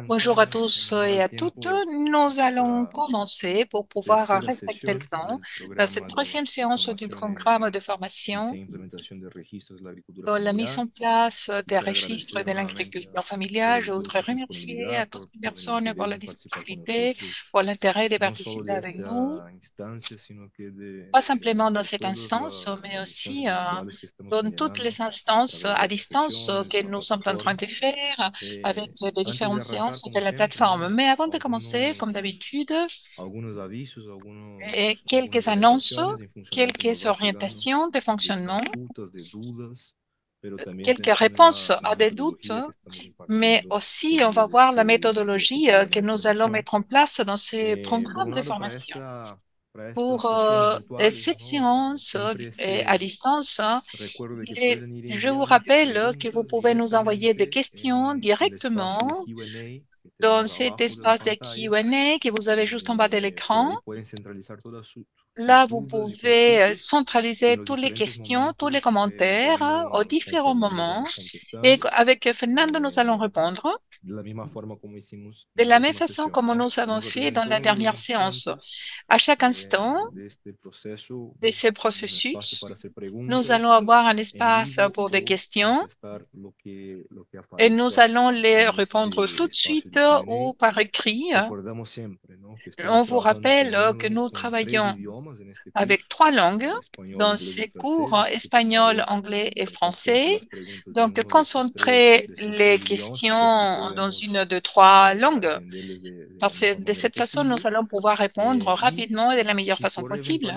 Bonjour à tous et à toutes. Nous allons commencer pour pouvoir respecter le temps dans cette troisième séance du programme de formation dans la mise en place des registres de l'agriculture familiale. Je voudrais remercier à toutes les personnes pour la disponibilité, pour l'intérêt de participer avec nous, pas simplement dans cette instance, mais aussi dans toutes les instances à distance que nous sommes en train de faire avec des différentes séances de la plateforme. Mais avant de commencer, comme d'habitude, quelques annonces, quelques orientations de fonctionnement, quelques réponses à des doutes, mais aussi on va voir la méthodologie que nous allons mettre en place dans ces programmes de formation. Pour cette séance à distance, je vous rappelle que vous pouvez nous envoyer des questions directement dans cet espace de Q&A que vous avez juste en bas de l'écran. Là, vous pouvez centraliser toutes les questions, tous les commentaires aux différents moments. Et avec Fernando, nous allons répondre de la même façon comme nous avons fait dans la dernière séance. À chaque instant de ce processus, nous allons avoir un espace pour des questions et nous allons les répondre tout de suite ou par écrit. On vous rappelle que nous travaillons avec 3 langues dans ces cours espagnol, anglais et français. Donc, concentrer les questions dans une de 3 langues. Parce que de cette façon, nous allons pouvoir répondre rapidement et de la meilleure façon possible.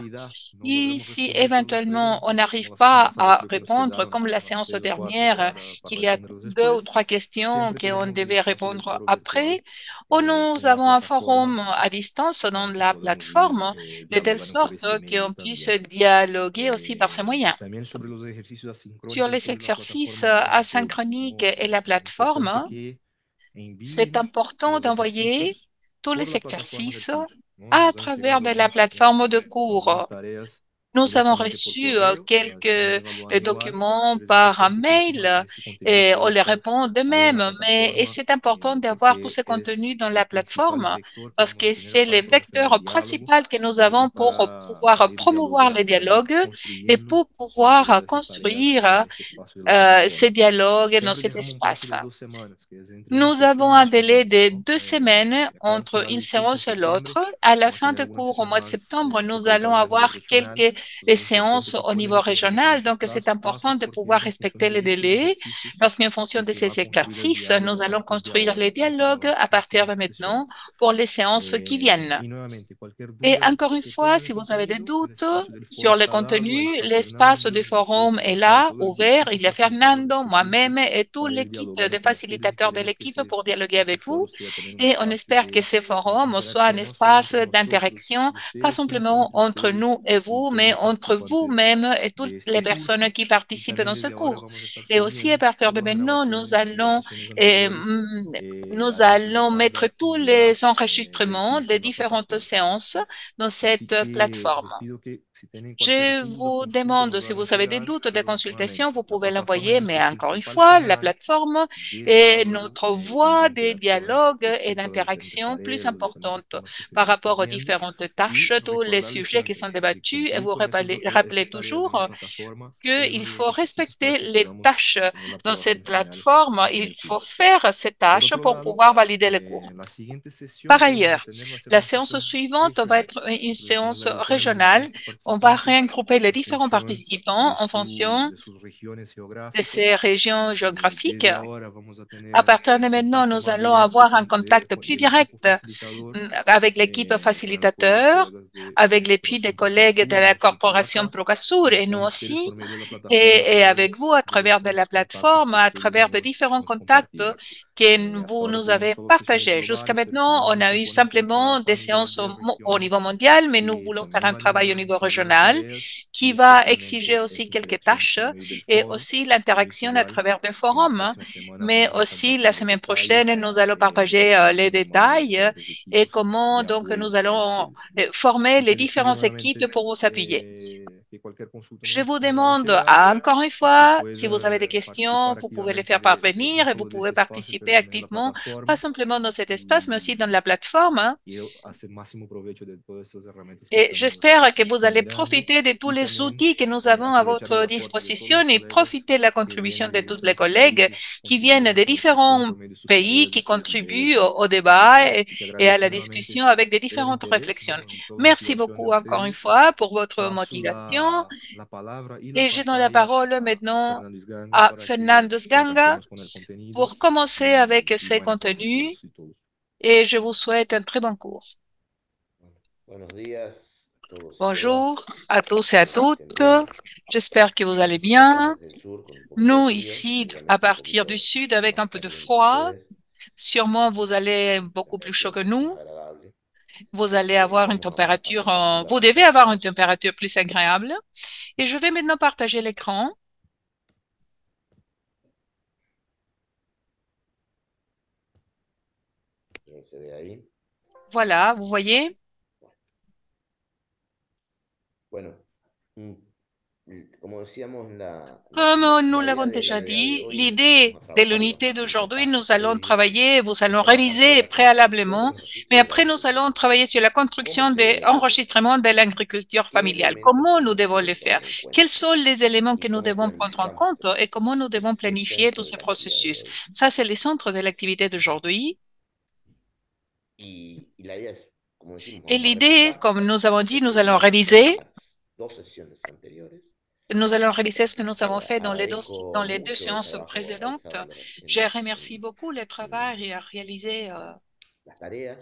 Et si éventuellement on n'arrive pas à répondre, comme la séance dernière, qu'il y a 2 ou 3 questions qu'on devait répondre après, ou nous avons un forum à distance dans la plateforme, de telle sorte qu'on puisse dialoguer aussi par ces moyens. Sur les exercices asynchroniques et la plateforme, c'est important d'envoyer tous les exercices à travers de la plateforme de cours. Nous avons reçu quelques documents par mail et on les répond de même, mais c'est important d'avoir tout ce contenu dans la plateforme parce que c'est le vecteur principal que nous avons pour pouvoir promouvoir les dialogues et pour pouvoir construire ces dialogues dans cet espace. Nous avons un délai de 2 semaines entre une séance et l'autre. À la fin de cours, au mois de septembre, nous allons avoir quelques séances au niveau régional. Donc, c'est important de pouvoir respecter les délais parce qu'en fonction de ces exercices, nous allons construire les dialogues à partir de maintenant pour les séances qui viennent. Et encore une fois, si vous avez des doutes sur le contenu, l'espace du forum est là, ouvert. Il y a Fernando, moi-même et toute l'équipe de facilitateurs de l'équipe pour dialoguer avec vous. Et on espère que ce forum soit un espace d'interaction, pas simplement entre nous et vous, mais entre vous-même et toutes les personnes qui participent dans ce cours. Et aussi, à partir de maintenant, nous allons mettre tous les enregistrements des différentes séances dans cette plateforme. Je vous demande si vous avez des doutes, des consultations, vous pouvez l'envoyer, mais encore une fois, la plateforme est notre voie de dialogue et d'interaction plus importante par rapport aux différentes tâches, tous les sujets qui sont débattus, et vous rappelez toujours qu'il faut respecter les tâches dans cette plateforme. Il faut faire ces tâches pour pouvoir valider les cours. Par ailleurs, la séance suivante va être une séance régionale. On va regrouper les différents participants en fonction de ces régions géographiques. À partir de maintenant, nous allons avoir un contact plus direct avec l'équipe facilitateur, avec l'appui des collègues de la corporation Procasur et nous aussi, et avec vous à travers de la plateforme, à travers de différents contacts que vous nous avez partagés. Jusqu'à maintenant, on a eu simplement des séances au niveau mondial, mais nous voulons faire un travail au niveau régional qui va exiger aussi quelques tâches et aussi l'interaction à travers des forums. Mais aussi, la semaine prochaine, nous allons partager les détails et comment donc nous allons former les différentes équipes pour vous appuyer. Je vous demande encore une fois, si vous avez des questions, vous pouvez les faire parvenir et vous pouvez participer activement, pas simplement dans cet espace, mais aussi dans la plateforme, hein. Et j'espère que vous allez profiter de tous les outils que nous avons à votre disposition et profiter de la contribution de tous les collègues qui viennent de différents pays, qui contribuent au débat et à la discussion avec de différentes réflexions. Merci beaucoup encore une fois pour votre motivation. Et je donne la parole maintenant à Fernando Sganga pour commencer avec ses contenus et je vous souhaite un très bon cours. Buenos días a todos y todas. Bonjour à tous et à toutes. J'espère que vous allez Acá bien. desde el sur con un poquito Nous, de frío, ici, à seguramente un partir du poquito sud, avec un peu de más caliente que froid, ustedes, sûrement vous allez beaucoup plus chaud temperatura que más nous. agradable. Vous allez Bueno, avoir une vamos a température, compartir la vous devez avoir une presentación. température plus agréable. Et je vais maintenant partager l'écran. Se ve ahí. Voilà, vous voyez. Bueno, mm, como decíamos, Comme nous la idea l'avons de la déjà unidad de dit, hoy, l'idée vamos a de trabajar l'unité los d'aujourd'hui, pasos nous allons previos, travailler, vous allons trabajar sobre réviser la construcción de préalablement, los mais registros de la après nous allons agricultura. travailler sur la ¿Cómo construction se des debe hacer? enregistrements de l'agriculture ¿Qué familiale. elementos Comment nous tenemos devons que le faire? tomar en Quels cuenta? sont les éléments que Y nous cómo devons prendre en planificamos compte et comment nous devons el planifier tous centro ces de la actividad de processus? hoy. Ça, c'est le centre de l'activité d'aujourd'hui. Y la idea es, como decimos, Et vamos a l'idée, repasar comme nous avons dit, lo nous que allons hemos hecho en réviser. las dos sesiones anteriores. Nous allons réviser ce que nous avons fait Agradezco dans les deux mucho el séances trabajo précédentes. realizado Je remercie beaucoup le en travail réalisé las tareas.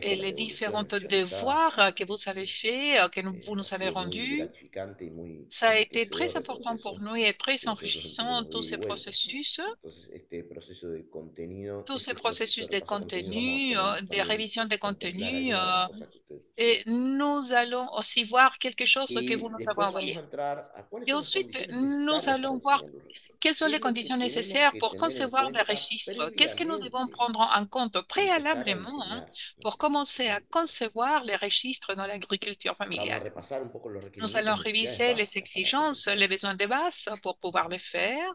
et Agradezco las les différents devoluciones realizadas. devoirs que vous avez faits, que vous Ha nous avez sido muy rendus. gratificante y muy Ça a été très enriquecedor important pour nous et très el proceso entre enrichissant, los tous ida y ces vuelta. processus. Entonces, este proceso de contenido, Tous ces este processus de repaso de contenido lo vamos a contenu, hacer des también révisions de contemplar contenu, algunas de las cosas que ustedes et pusieron. nous allons aussi voir quelque chose que vous Y nous avez después vamos a envoyé. entrar a cuáles Et son las ensuite, condiciones nous necesarias para allons voir diseñar los registros. quelles sont ¿Qué les es lo que conditions tenemos nécessaires que pour tener en concevoir les cuenta registres. Qu'est-ce que nous devons previamente prendre en compte de empezar a préalablement, hein, diseñar los pour registros commencer à familiares? concevoir les registres dans l'agriculture Vamos a familiale? repasar un poco los Nous requerimientos, allons necesidades réviser les básicas para esto exigences, les proceso. besoins de base pour pouvoir le faire.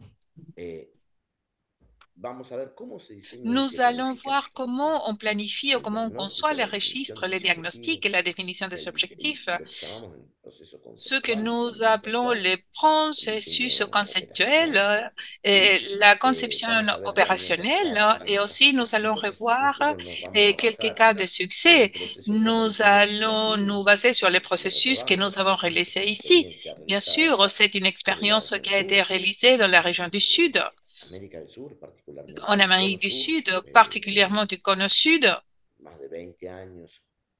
Eh, Vamos a ver cómo se diseña y Nous se allons planifican voir los registros. comment on planifie ou El comment on diagnóstico, conçoit la les definición de registres, les los diagnostics et objetivos, la définition des objectifs, lo que llamamos el proceso ce que conceptual, nous diseño appelons conceptual, les el diseño processus conceptuels, operacional et y la conception vamos a ver herramientas opérationnelle, et prácticas. aussi nous allons Entonces, revoir nosotros nos vamos a quelques basar cas de en el succès. proceso que Nous realizamos allons aquí. nous baser sur les Si processus que recordamos, nous avons es réalisés una ici. experiencia Bien realizada sûr, c'est une sobre la expérience región qui a été sur, réalisée dans la région du Sud, América del Sur, particularmente en del Cono Amérique du Sur, Sud, particulièrement du Cône Sud, más de 20 años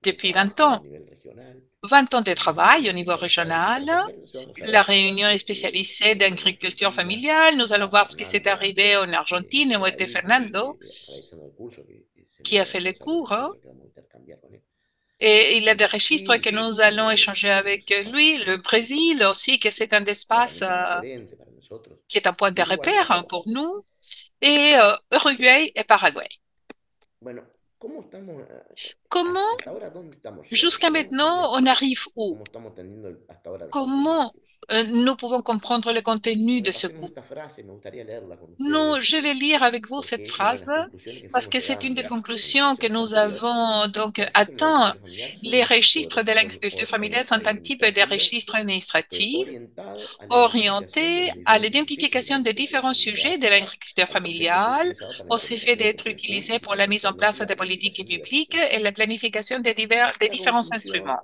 de depuis 20 trabajo a ans. nivel regional. 20 ans de travail au Y niveau vamos a ver régional. diferentes réunions. Entonces, vamos a La ver réunion est spécialisée en d'agriculture Argentina, familiale. Nous allons está voir ce qui s'est Fernando, arrivé en Argentine, où por était ahí, Fernando, realizando el curso, que es el qui a mismo fait les responsable cours, del hein. centro que vamos a intercambiar con él. Et il a des registres que Y nous allons échanger tenemos avec lui. Le Brésil aussi, que c'est un una espace herramienta referente para nosotros. qui est un point de Y Uruguay y repère Paraguay. pour nous. Et Uruguay et Paraguay. Bueno, ¿cómo estamos Comment, hasta ahora? ¿Dónde estamos llegando? jusqu'à maintenant, on arrive où? ¿Cómo estamos teniendo hasta ahora el contenido del Comment curso? nous pouvons comprendre le contenu de ce Repasemos cours? esta frase, me gustaría leerla con Non, ustedes, je vais lire avec vous porque cette es una de phrase las conclusiones que parce fuimos que c'est une llegando des en las conclusions que sesiones nous anteriores. avons donc Los registros de la atteint. agricultura familiar son Les un tipo de registres de registro l'agriculture familiale sont un type de administrativo registre administratif orientado a la identificación de orienté los à diferentes sujetos de la l'identification des agricultura différents sujets familiar de l'agriculture al efecto de ser familiale, utilizado para la au fait implementación de d'être políticas utilisé pour públicas, la mise en place estrategias, des la politiques planificación de publiques acciones. et la planification des Esta différents conclusión, instruments.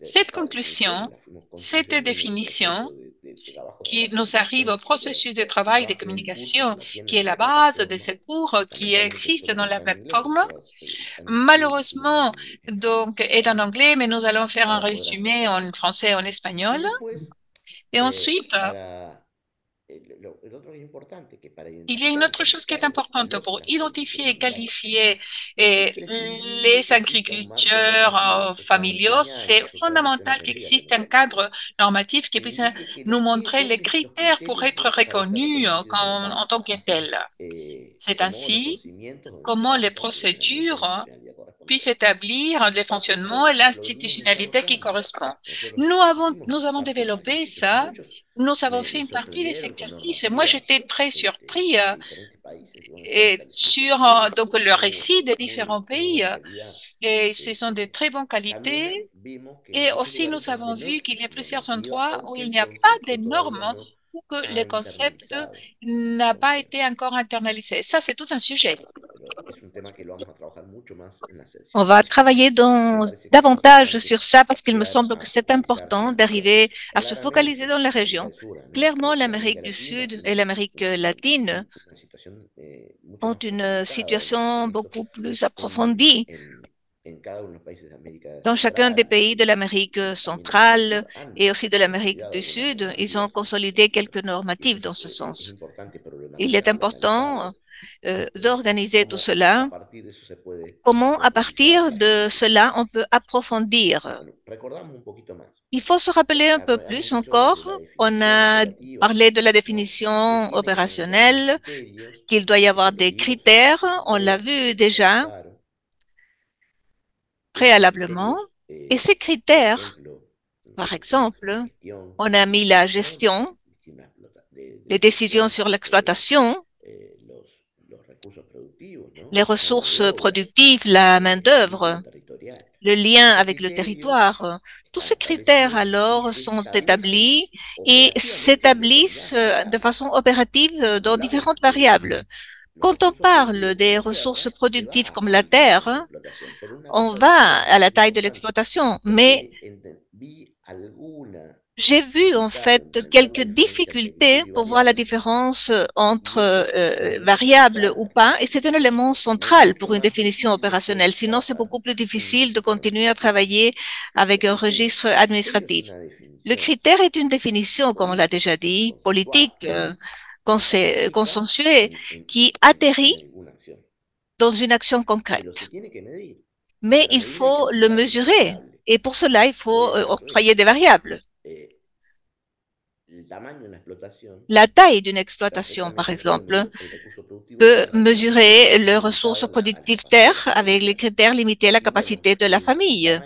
Cette esta definición conclusion, la fuimos cette construyendo en el définition proceso de trabajo de qui la nous arrive comunicación, au processus de y travail de base del curso que communication, la qui tienen est en la la base de plataforma. ce cours qui Lamentablemente existe solo dans la está en inglés, plateforme. está en Malheureusement, donc, est en español anglais, mais nous allons faire un para poder résumé hacerlo. en français et en Y espagnol. después, Et ensuite, para el otro que es importante, que para il y a une identificar y autre chose qui est calificar importante los y pour las identifier agricultores et familiares, qualifier es prescindible les que exista un marco agriculteurs normativo que pueda familiaux. enseñar C'est estas tradiciones fondamental qu'il aprendidas existe desde un la agricultura, cadre normatif qui que puisse indique que nous montrer les dónde los critères pour criterios être para ser reconnus reconocidos en la en PAC, tant que tels. C'est como los ainsi procedimientos donde se comment les basa el ordenamiento procédures territorial ya correspondiente. puisse établir le fonctionnement et l'institutionnalité qui correspond. Nous avons développé ça. Nous avons fait une partie des exercices. Et moi, j'étais très surpris et sur donc le récit des différents pays. Et ce sont de très bonnes qualités. Et aussi, nous avons vu qu'il y a plusieurs endroits où il n'y a pas de normes ou que le concept n'a pas été encore internalisé. Ça, c'est tout un sujet. On va travailler davantage sur ça parce qu'il me semble que c'est important d'arriver à se focaliser dans la région. Clairement, l'Amérique du Sud et l'Amérique latine ont une situation beaucoup plus approfondie. Dans chacun des pays de l'Amérique centrale et aussi de l'Amérique du Sud, ils ont consolidé quelques normatives dans ce sens. Il est important d'organiser tout cela. Comment, à partir de cela, on peut approfondir? Il faut se rappeler un peu plus encore. On a parlé de la définition opérationnelle, qu'il doit y avoir des critères. On l'a vu déjà préalablement. Et ces critères, par exemple, on a mis la gestion, les décisions sur l'exploitation, les ressources productives, la main-d'œuvre, le lien avec le territoire. Tous ces critères, alors, sont établis et s'établissent de façon opérative dans différentes variables. Quand on parle des ressources productives comme la terre, on va à la taille de l'exploitation, mais j'ai vu en fait quelques difficultés pour voir la différence entre variables ou pas, et c'est un élément central pour une définition opérationnelle. Sinon, c'est beaucoup plus difficile de continuer à travailler avec un registre administratif. Le critère est une définition, comme on l'a déjà dit, politique, consensuée, qui atterrit dans une action concrète. Mais il faut le mesurer, et pour cela, il faut octroyer des variables. La taille d'une exploitation, par exemple, peut mesurer les ressources productives terre avec les critères limités à la capacité de la famille.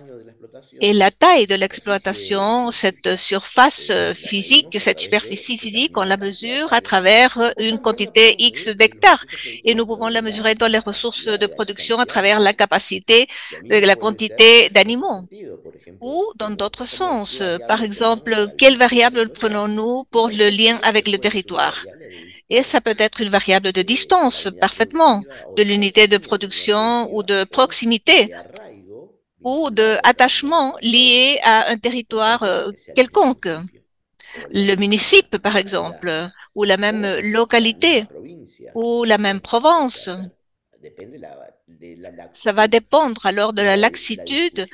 Et la taille de l'exploitation, cette surface physique, cette superficie physique, on la mesure à travers une quantité X d'hectares. Et nous pouvons la mesurer dans les ressources de production à travers la capacité, la quantité d'animaux. Ou dans d'autres sens. Par exemple, quelle variable prenons-nous pour le lien avec le territoire? Et ça peut être une variable de distance, parfaitement, de l'unité de production ou de proximité ou d'attachement lié à un territoire quelconque. Le municipe, par exemple, ou la même localité, ou la même province. Ça va dépendre alors de la laxitude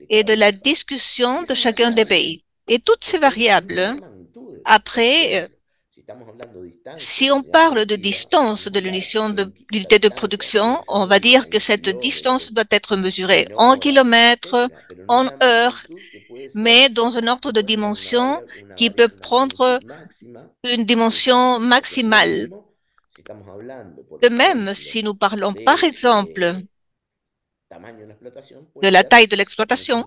et de la discussion de chacun des pays. Et toutes ces variables, après, si on parle de distance de l'unité de production, on va dire que cette distance doit être mesurée en kilomètres, en heures, mais dans un ordre de dimension qui peut prendre une dimension maximale. De même, si nous parlons par exemple de la taille de l'exploitation,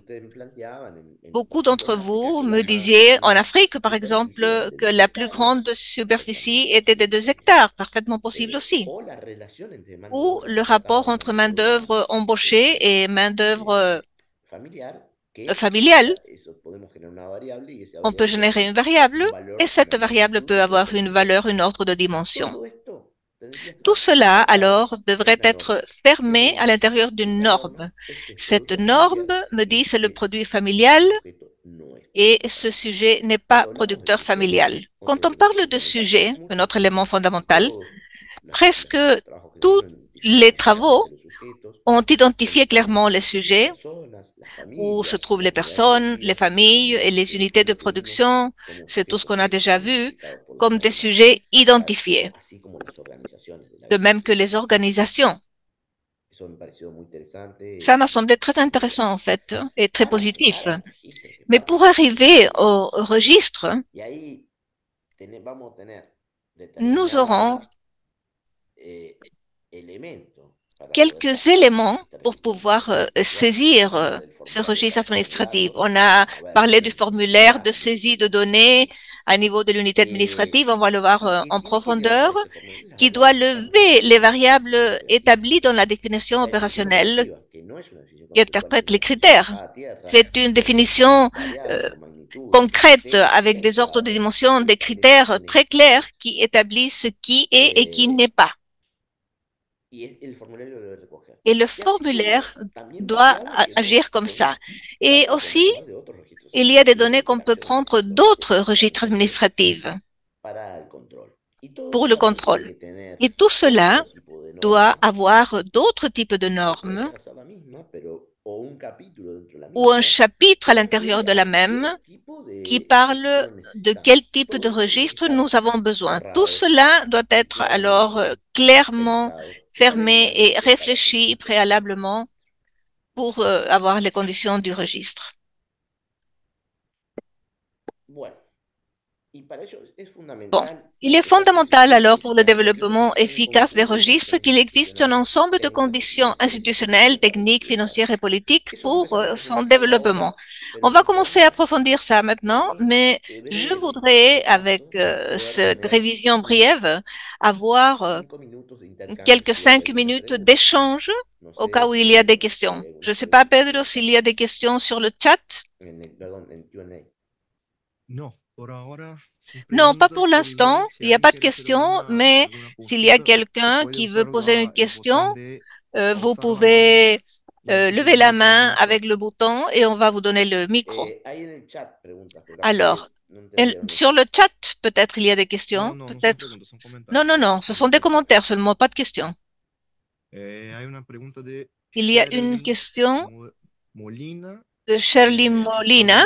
beaucoup d'entre vous me disiez en Afrique, par exemple, que la plus grande superficie était de 2 hectares, parfaitement possible aussi. Ou le rapport entre main-d'œuvre embauchée et main-d'œuvre familiale. On peut générer une variable et cette variable peut avoir une valeur, une ordre de dimension. Tout cela, alors, devrait être fermé à l'intérieur d'une norme. Cette norme me dit c'est le produit familial et ce sujet n'est pas producteur familial. Quand on parle de sujet, un autre élément fondamental, presque tous les travaux ont identifié clairement les sujets où se trouvent les personnes, les familles et les unités de production. C'est tout ce qu'on a déjà vu comme des sujets identifiés. De même que les organisations. Ça m'a semblé très intéressant en fait et très positif. Mais pour arriver au registre, nous aurons quelques éléments pour pouvoir saisir ce registre administratif. On a parlé du formulaire de saisie de données à niveau de l'unité administrative, on va le voir en profondeur, qui doit lever les variables établies dans la définition opérationnelle qui interprète les critères. C'est une définition concrète avec des ordres de dimension, des critères très clairs qui établissent ce qui est et qui n'est pas. Et le formulaire doit agir comme ça. Et aussi, il y a des données qu'on peut prendre d'autres registres administratifs pour le contrôle. Et tout cela doit avoir d'autres types de normes ou un chapitre à l'intérieur de la même qui parle de quel type de registre nous avons besoin. Tout cela doit être alors clairement fermé et réfléchi préalablement pour avoir les conditions du registre. Bon, il est fondamental alors pour le développement efficace des registres qu'il existe un ensemble de conditions institutionnelles, techniques, financières et politiques pour son développement. On va commencer à approfondir ça maintenant, mais je voudrais, avec cette révision brève, avoir quelques 5 minutes d'échange au cas où il y a des questions. Je ne sais pas, Pedro, s'il y a des questions sur le chat. Non, pas pour l'instant. Il n'y a pas de questions, mais s'il y a quelqu'un qui veut poser une question, vous pouvez lever la main avec le bouton et on va vous donner le micro. Alors, sur le chat, peut-être il y a des questions, peut-être. Non, ce sont des commentaires seulement, pas de questions. Il y a une question de Shirley Molina.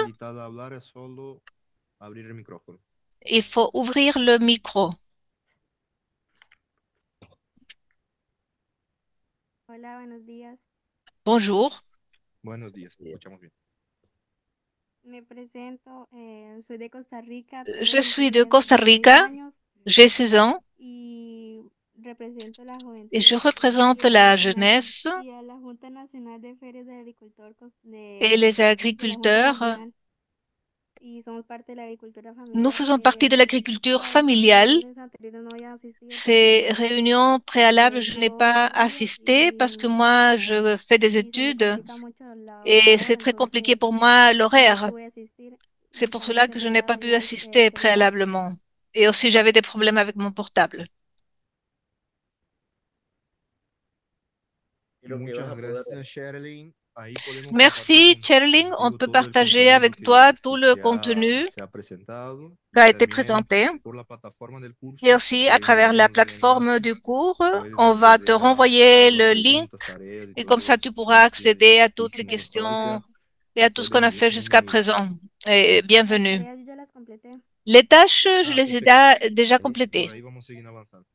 Il faut ouvrir le micro. Hola, buenos días. Bonjour. Buenos días, te escuchamos bien. Me presento, soy de Costa Rica. Je suis de Costa Rica, j'ai 16 ans y represento la juventud et je représente la jeunesse y a la Junta Nacional de Ferias de Agricultor et les de la Junta agriculteurs. Nacional, y somos parte de la agricultura Nous familiar. faisons partie de l'agriculture familiale. Las anteriores no había asistido Ces porque réunions préalables, je n'ai pas assisté parce que moi, je fais des se me études complica mucho la et c'est hora, très compliqué entonces pour moi no l'horaire. pude asistir. C'est pour cela que je n'ai pas pu Entonces, assister quería préalablement. Et aussi, j'avais des problèmes avec mon portable. Muchas gracias, Sherilyn. Ahí podemos Merci, compartir Cherling. On contigo peut todo el partager contenido avec que toi tout le se contenu ha presentado qui a été también présenté. por la plataforma del curso. Et aussi, à Te travers la enviaremos el plateforme enlace. du cours, Puedes on va te acceder a renvoyer todas le las link preguntas, tareas y et todo comme ça, eso tu que pourras accéder à toutes les hicimos hasta questions ahorita. et à tout ce qu'on a fait jusqu'à présent. Et Las bienvenue. tareas yo ya las completé. Les tâches, je les ai Perfecto. déjà Por complétées. ahí vamos a seguir avanzando.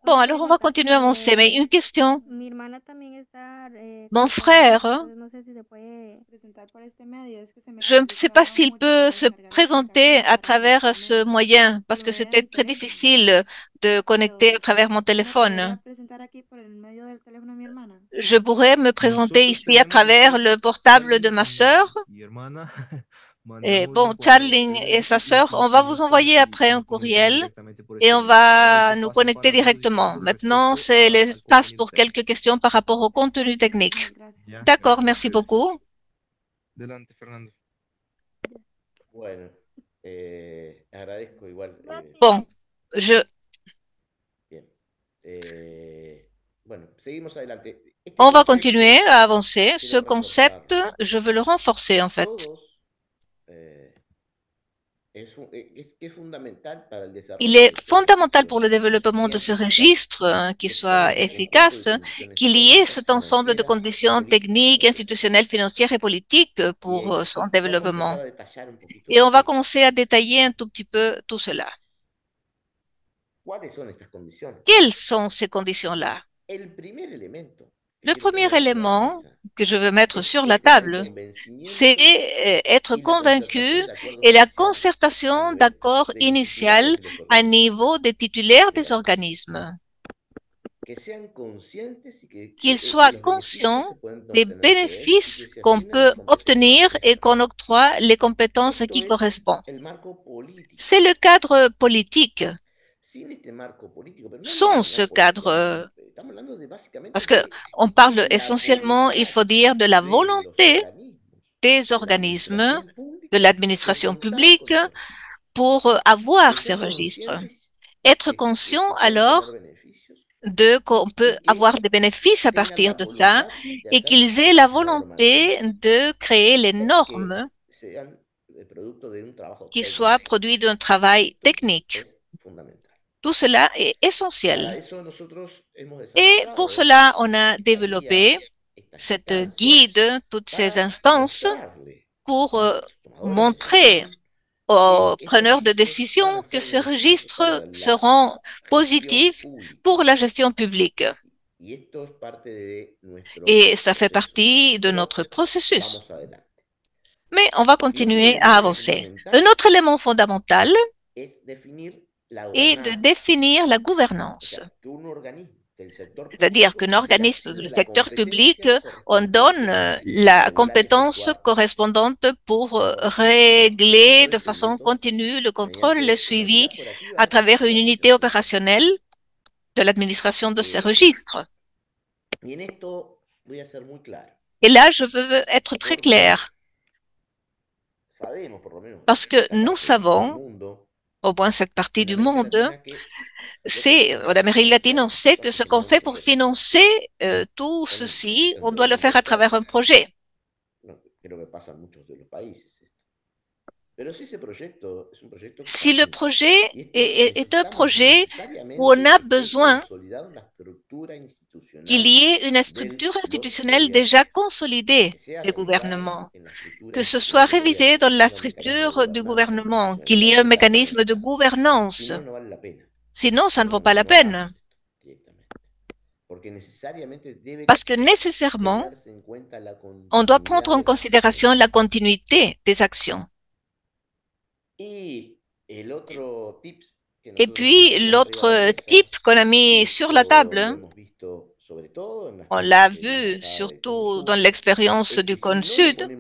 Bon, Una alors on va pregunta, continuer à avancer. Mais une question. mi hermana también está Mon casada, frère, entonces no sé si se puede presentar por este medio, es que se me je ne sais pas s'il peut se présenter à travers ce moyen parce que c'était très difficile de connecter à travers mon téléphone. presentar aquí por el medio del teléfono de mi hermana. Je pourrais me présenter Nosotros ici à tenemos travers aquí, le portable de Charlie ma sœur. y hermana, Et mandamos bon, un correo a Charling et ustedes sa y sœur, on va vous podemos envoyer après un nos conectamos courriel directamente por et este on medio. va Ahorita nous paso connecter para todos directement. ustedes Maintenant, respecto c'est al l'espace contenido pour técnico. quelques questions par rapport au contenu technique. Gracias. Ya, D'accord, gracias a merci ustedes. beaucoup. Adelante, Fernando. Bueno, agradezco igual. Bon, je, Bien. Bueno, seguimos adelante. Este on va concepto continuer à avancer. Ce quiero concept, reforzarlo. je veux le renforcer en fait. Todos es fundamental para el desarrollo Il de est este fondamental pour le sistema développement de bien ce eficaz registre qui que soit tenga un conjunto efficace, de condiciones qu'il y ait técnicas, cet ensemble de financieras y conditions políticas techniques, para su institutionnelles, financières et politiques pour son vamos a développement. empezar a detallar un poquito Et on va esto. commencer à détailler un tout petit peu tout cela. ¿Cuáles son estas condiciones? Quelles sont ces conditions-là? El primer elemento que Le quiero premier poner sobre la élément mesa que je veux mettre es sur la el table, convencimiento c'est être y la convaincu concertación de acuerdos et la iniciales a concertation nivel d'accords de los initial titulares de los à organismos niveau des titulaires de des la organismes. qu'ils soient conscients des bénéfices qu'on peut obtenir et qu'on octroie les compétences qui correspondent. C'est le cadre politique. Sans ce cadre, parce qu'on parle essentiellement, il faut dire, de la volonté des organismes, de l'administration publique pour avoir ces registres. Être conscient alors qu'on peut avoir des bénéfices à partir de ça et qu'ils aient la volonté de créer les normes qui soient produits d'un travail technique. Tout cela est essentiel. Et pour cela, on a développé cette guide, toutes ces instances, pour montrer aux preneurs de décision que ces registres seront positifs pour la gestion publique. Et ça fait partie de notre processus. Mais on va continuer à avancer. Un autre élément fondamental est de définir la gouvernance. C'est-à-dire qu'un organisme du secteur public, on donne la compétence correspondante pour régler de façon continue le contrôle et le suivi à travers une unité opérationnelle de l'administration de ces registres. Et là, je veux être très clair, parce que nous savons, au moins cette partie du monde, en Amérique latine, on sait que ce qu'on fait pour financer tout ceci, on doit le faire à travers un projet. Si le projet est un projet où on a besoin qu'il y ait une structure institutionnelle déjà consolidée des gouvernements, que ce soit révisé dans la structure du gouvernement, qu'il y ait un mécanisme de gouvernance. Sinon, ça ne vaut pas la peine. Parce que nécessairement, on doit prendre en considération la continuité des actions. Et puis, l'autre type qu'on a mis sur la table, on l'a vu surtout dans l'expérience du Cône Sud,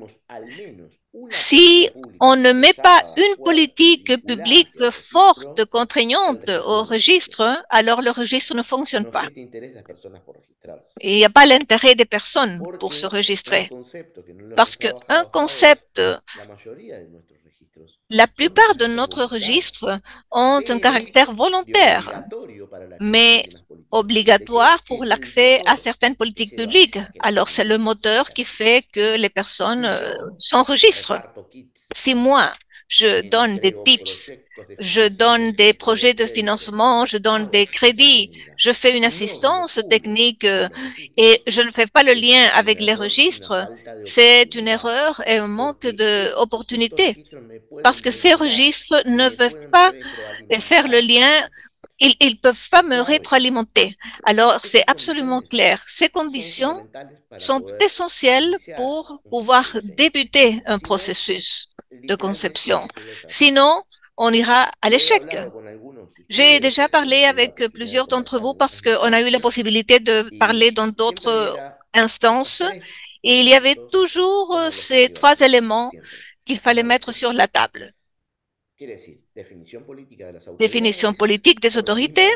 si on ne met pas une politique publique forte, contraignante au registre, alors le registre ne fonctionne pas. Et il n'y a pas l'intérêt des personnes pour se registrer. Parce qu'un concept, la plupart de notre registres ont un caractère volontaire, mais obligatoire pour l'accès à certaines politiques publiques. Alors, c'est le moteur qui fait que les personnes s'enregistrent. Si moi, je donne des tips, je donne des projets de financement, je donne des crédits, je fais une assistance technique et je ne fais pas le lien avec les registres, c'est une erreur et un manque d'opportunité. Parce que ces registres ne peuvent pas faire le lien, ils ne peuvent pas me rétroalimenter. Alors, c'est absolument clair. Ces conditions sont essentielles pour pouvoir débuter un processus de conception. Sinon, on ira à l'échec. J'ai déjà parlé avec plusieurs d'entre vous parce qu'on a eu la possibilité de parler dans d'autres instances et il y avait toujours ces trois éléments qu'il fallait mettre sur la table. Définition politique des autorités,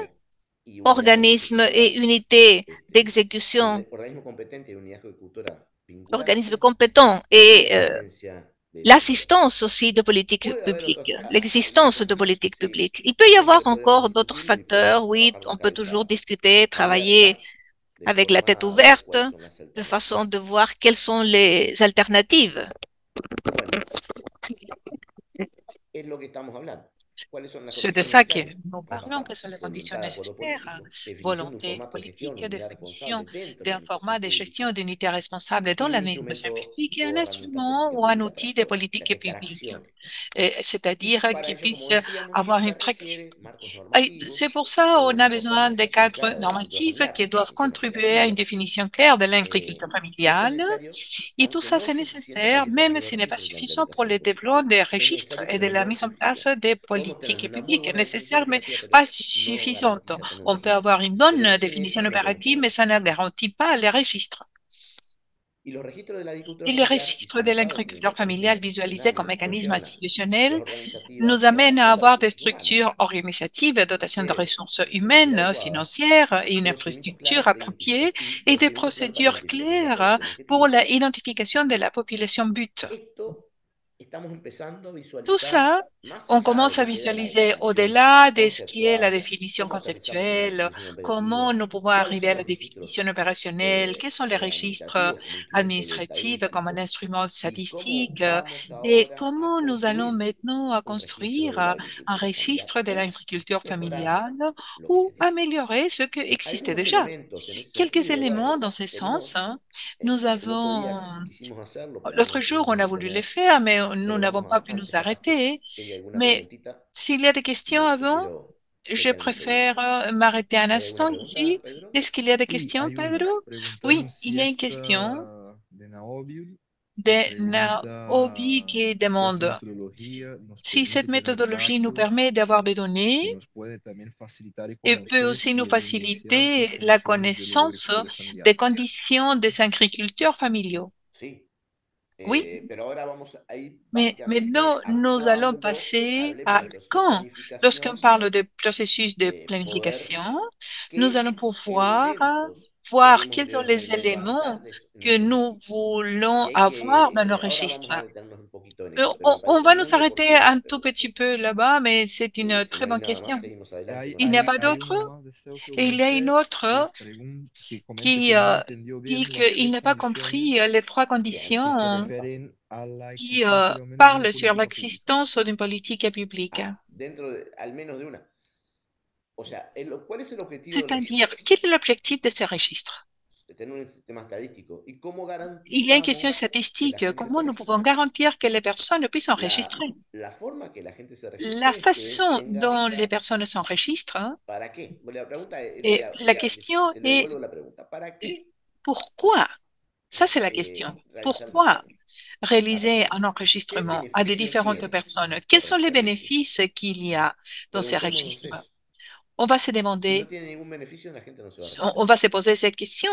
organismes et unités d'exécution, organismes compétents et l'assistance aussi de politique publique, l'existence de politique publique. Il peut y avoir encore d'autres facteurs, oui, on peut toujours discuter, travailler avec la tête ouverte, de façon de voir quelles sont les alternatives. C'est de ça que nous parlons, quelles sont les conditions nécessaires, volonté politique, définition d'un format de gestion d'unités responsables dans l'administration publique et un instrument ou un outil de politique publique, c'est-à-dire qui puisse avoir une C'est pour ça qu'on a besoin des cadres normatifs qui doivent contribuer à une définition claire de l'agriculture familiale. Et tout ça, c'est nécessaire, même si ce n'est pas suffisant pour le développement des registres et de la mise en place des politiques publiques nécessaires, mais pas suffisantes. On peut avoir une bonne définition opérative, mais ça ne garantit pas les registres. Et les registres de l'agriculture familiale visualisés comme mécanisme institutionnel nous amènent à avoir des structures organisatives, dotation de ressources humaines, financières et une infrastructure appropriée et des procédures claires pour l'identification de la population but. Tout ça, on commence à visualiser au-delà de ce qui est la définition conceptuelle, comment nous pouvons arriver à la définition opérationnelle, quels sont les registres administratifs comme un instrument statistique et comment nous allons maintenant à construire un registre de l'agriculture familiale ou améliorer ce qui existait déjà. Quelques éléments dans ce sens. Nous avons L'autre jour, on a voulu le faire, mais nous n'avons pas pu nous arrêter. Mais s'il y a des questions avant, je préfère m'arrêter un instant ici. Est-ce qu'il y a des questions, Pedro? Oui, il y a une question de Naobi qui demande si cette méthodologie nous permet d'avoir des données et peut aussi nous faciliter la connaissance des conditions des agriculteurs familiaux. Oui, mais maintenant, nous allons passer à quand, lorsqu'on parle de processus de planification, nous allons pouvoir voir quels sont les éléments que nous voulons avoir dans nos registres. On va nous arrêter un tout petit peu là-bas, mais c'est une très bonne question. Il n'y a pas d'autre? Et il y a une autre qui dit qu'il n'a pas compris les trois conditions qui parlent sur l'existence d'une politique publique. C'est-à-dire, quel est l'objectif de ces registres? Il y a une question statistique. Comment nous pouvons garantir que les personnes puissent enregistrer? La façon dont les personnes s'enregistrent, et la question est pourquoi? Ça, c'est la question. Pourquoi réaliser un enregistrement à des différentes personnes? Quels sont les bénéfices qu'il y a dans ces registres? On va se demander, on va se poser cette question.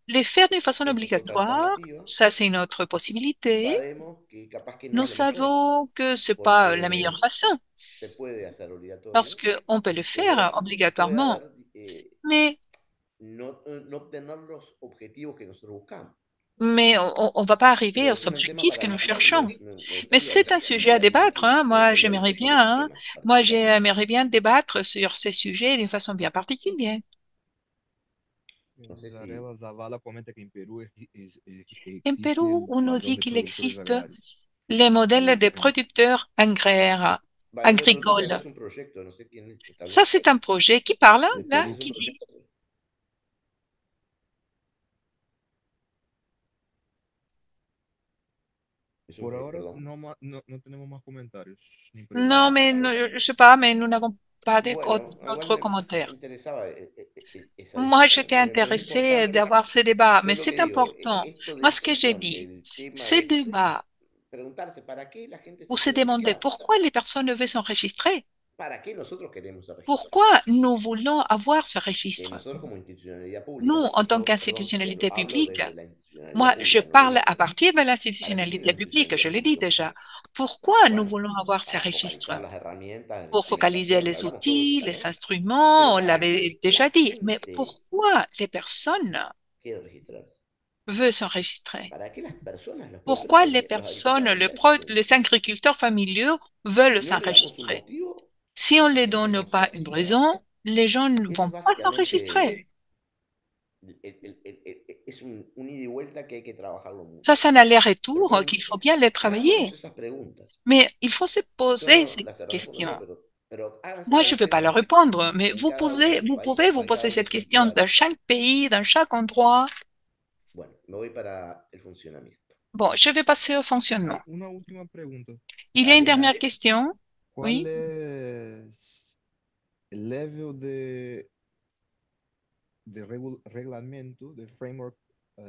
Les faire d'une façon obligatoire, ça c'est une autre possibilité. Nous savons que ce n'est pas la meilleure façon parce qu'on peut le faire obligatoirement, mais on ne va pas arriver aux objectifs que nous cherchons. Mais c'est un sujet à débattre. Moi, j'aimerais bien débattre sur ces sujets d'une façon bien particulière. En Pérou, on nous dit qu'il existe les modèles de producteurs agricoles. Ça, c'est un projet qui parle, là, qui dit. Non, mais je ne sais pas, mais nous n'avons pas d'autres commentaires. Moi, j'étais intéressée d'avoir ce débat, mais c'est important. Moi, ce que j'ai dit, ce débat où se demander pourquoi les personnes veulent s'enregistrer, pourquoi nous voulons avoir ce registre. Nous, en tant qu'institutionnalité publique, moi, je parle à partir de l'institutionnalité publique, je l'ai dit déjà. Pourquoi nous voulons avoir ces registres? Pour focaliser les outils, les instruments, on l'avait déjà dit. Mais pourquoi les personnes veulent s'enregistrer? Pourquoi les personnes, les agriculteurs familiaux veulent s'enregistrer? Si on ne les donne pas une raison, les gens ne vont pas s'enregistrer. Ça, c'est un aller-retour qu'il faut bien le travailler. Mais il faut se poser ces questions. Moi, je ne vais pas leur répondre, mais vous pouvez vous poser cette question dans chaque pays, dans chaque endroit. Bon, je vais passer au fonctionnement. Il y a une dernière question. Oui. el level de reglamento, de framework,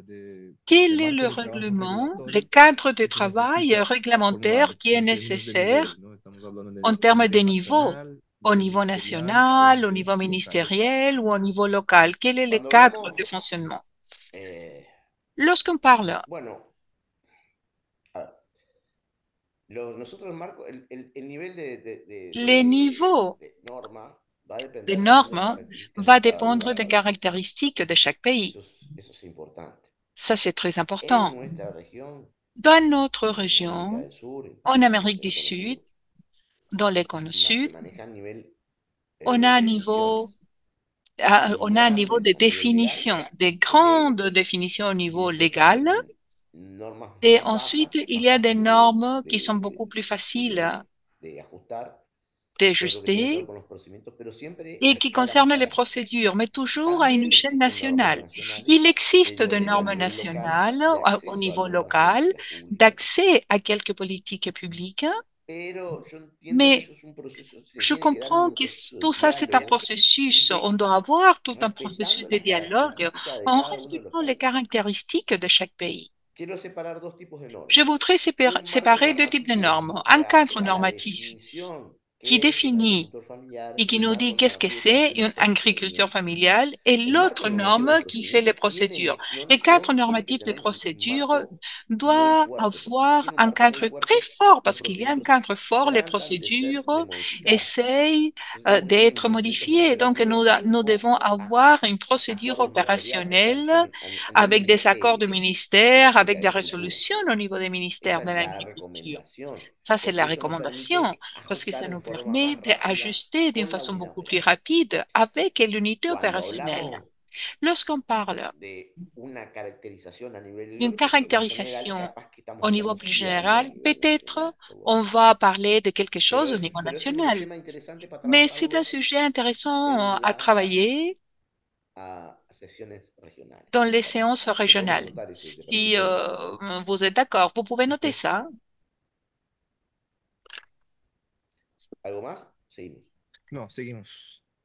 de Quel est marco le de trabajo règlement, le regulatorio cadre de que se travail necesita formular réglementaire qui est en términos de nécessaire niveles, ¿no? Estamos hablando en a termes de nivel niveaux, nacional, au nivel niveau ministerial o national, au nivel niveau local. ministériel ou au niveau local? Quel est le Cuando cadre de hablamos, fonctionnement? eh, Lorsqu'on parle, bueno, a ver, nosotros el marco, el nivel les niveaux de norma va a des depender también de las normes características va de cada dépendre des lugar. caractéristiques de chaque pays. Eso es importante. Ça, c'est très En important. nuestra región, Dans notre en América région, del Sur, en Amérique en du el Cono Sud, Sur, dans les cônes se sud, maneja a nivel on a de un niveau, definiciones on a un niveau de grandes a nivel legal définition, des que, grandes définitions au y niveau después légal. existen normas Et ensuite, il más y a des fáciles normes qui sont beaucoup plus faciles de ajustar todo lo que tiene que ver d'ajuster con los procedimientos, pero siempre et a qui escala concernent les nacional. procédures, mais toujours à une También échelle existen normas nationale. nacionales, Il existe digo, des digo, a normes nivel local nationales de au acceso a niveau algunas local políticas públicas, d'accès à quelques politiques publiques, pero yo entiendo que mais eso es un proceso, se je tiene que dar en comprends un que proceso de tout ça, c'est un diálogo processus. On de doit avoir tout un processus respetando de las dialogue características de en cada uno de los respectant les países. caractéristiques de chaque pays. Quiero separar dos tipos de Je normas. voudrais Un marco séparer deux types de normativo normes. que Un cadre hace a la normatif definición qui qué es un définit agricultor familiar et y qui un nous marco dit qu'est-ce que normativo que hace c'est los une agriculture procedimientos. familiale et El marco l'autre normativo de norme qui fait les procedimientos procédures. Les cadres tiene que normatifs des tener un procédures marco muy doivent fuerte, porque si avoir tiene un un marco muy cadre très fuerte, fort los parce qu'il y a un procedimientos cadre fort, les tratan de procédures modificar. essayent Entonces tenemos que tener un d'être procedimiento más modifiées. Donc relativo nous devons avoir une a procédure acuerdos ministeriales que opérationnelle son a nivel avec des accords de ministerial ministère, avec de des agricultura. résolutions au niveau des ministères Esa de es la l'agriculture. recomendación, Ça, c'est la porque eso nos recommandation, permite parce que ajustar ça en nous forma permet más rápida d'ajuster d'une con la façon unidad beaucoup plus operativa. rapide avec l'unité Cuando opérationnelle. hablamos Lorsqu'on parle de una caracterización a nivel d'une más general, caractérisation capaz que estamos au niveau hablando plus siempre a général, nivel peut-être nacional. Pero on bueno, va parler de quelque chose au niveau pero es un national. tema interesante para Mais c'est un trabajarlo sujet intéressant en à las travailler sesiones regionales, dans si les les parece. séances Le podemos régionales. anotar ese Si partito ahí. vous êtes d'accord, vous pouvez noter Perfecto. ça. ¿Algo más? Seguimos. No, seguimos.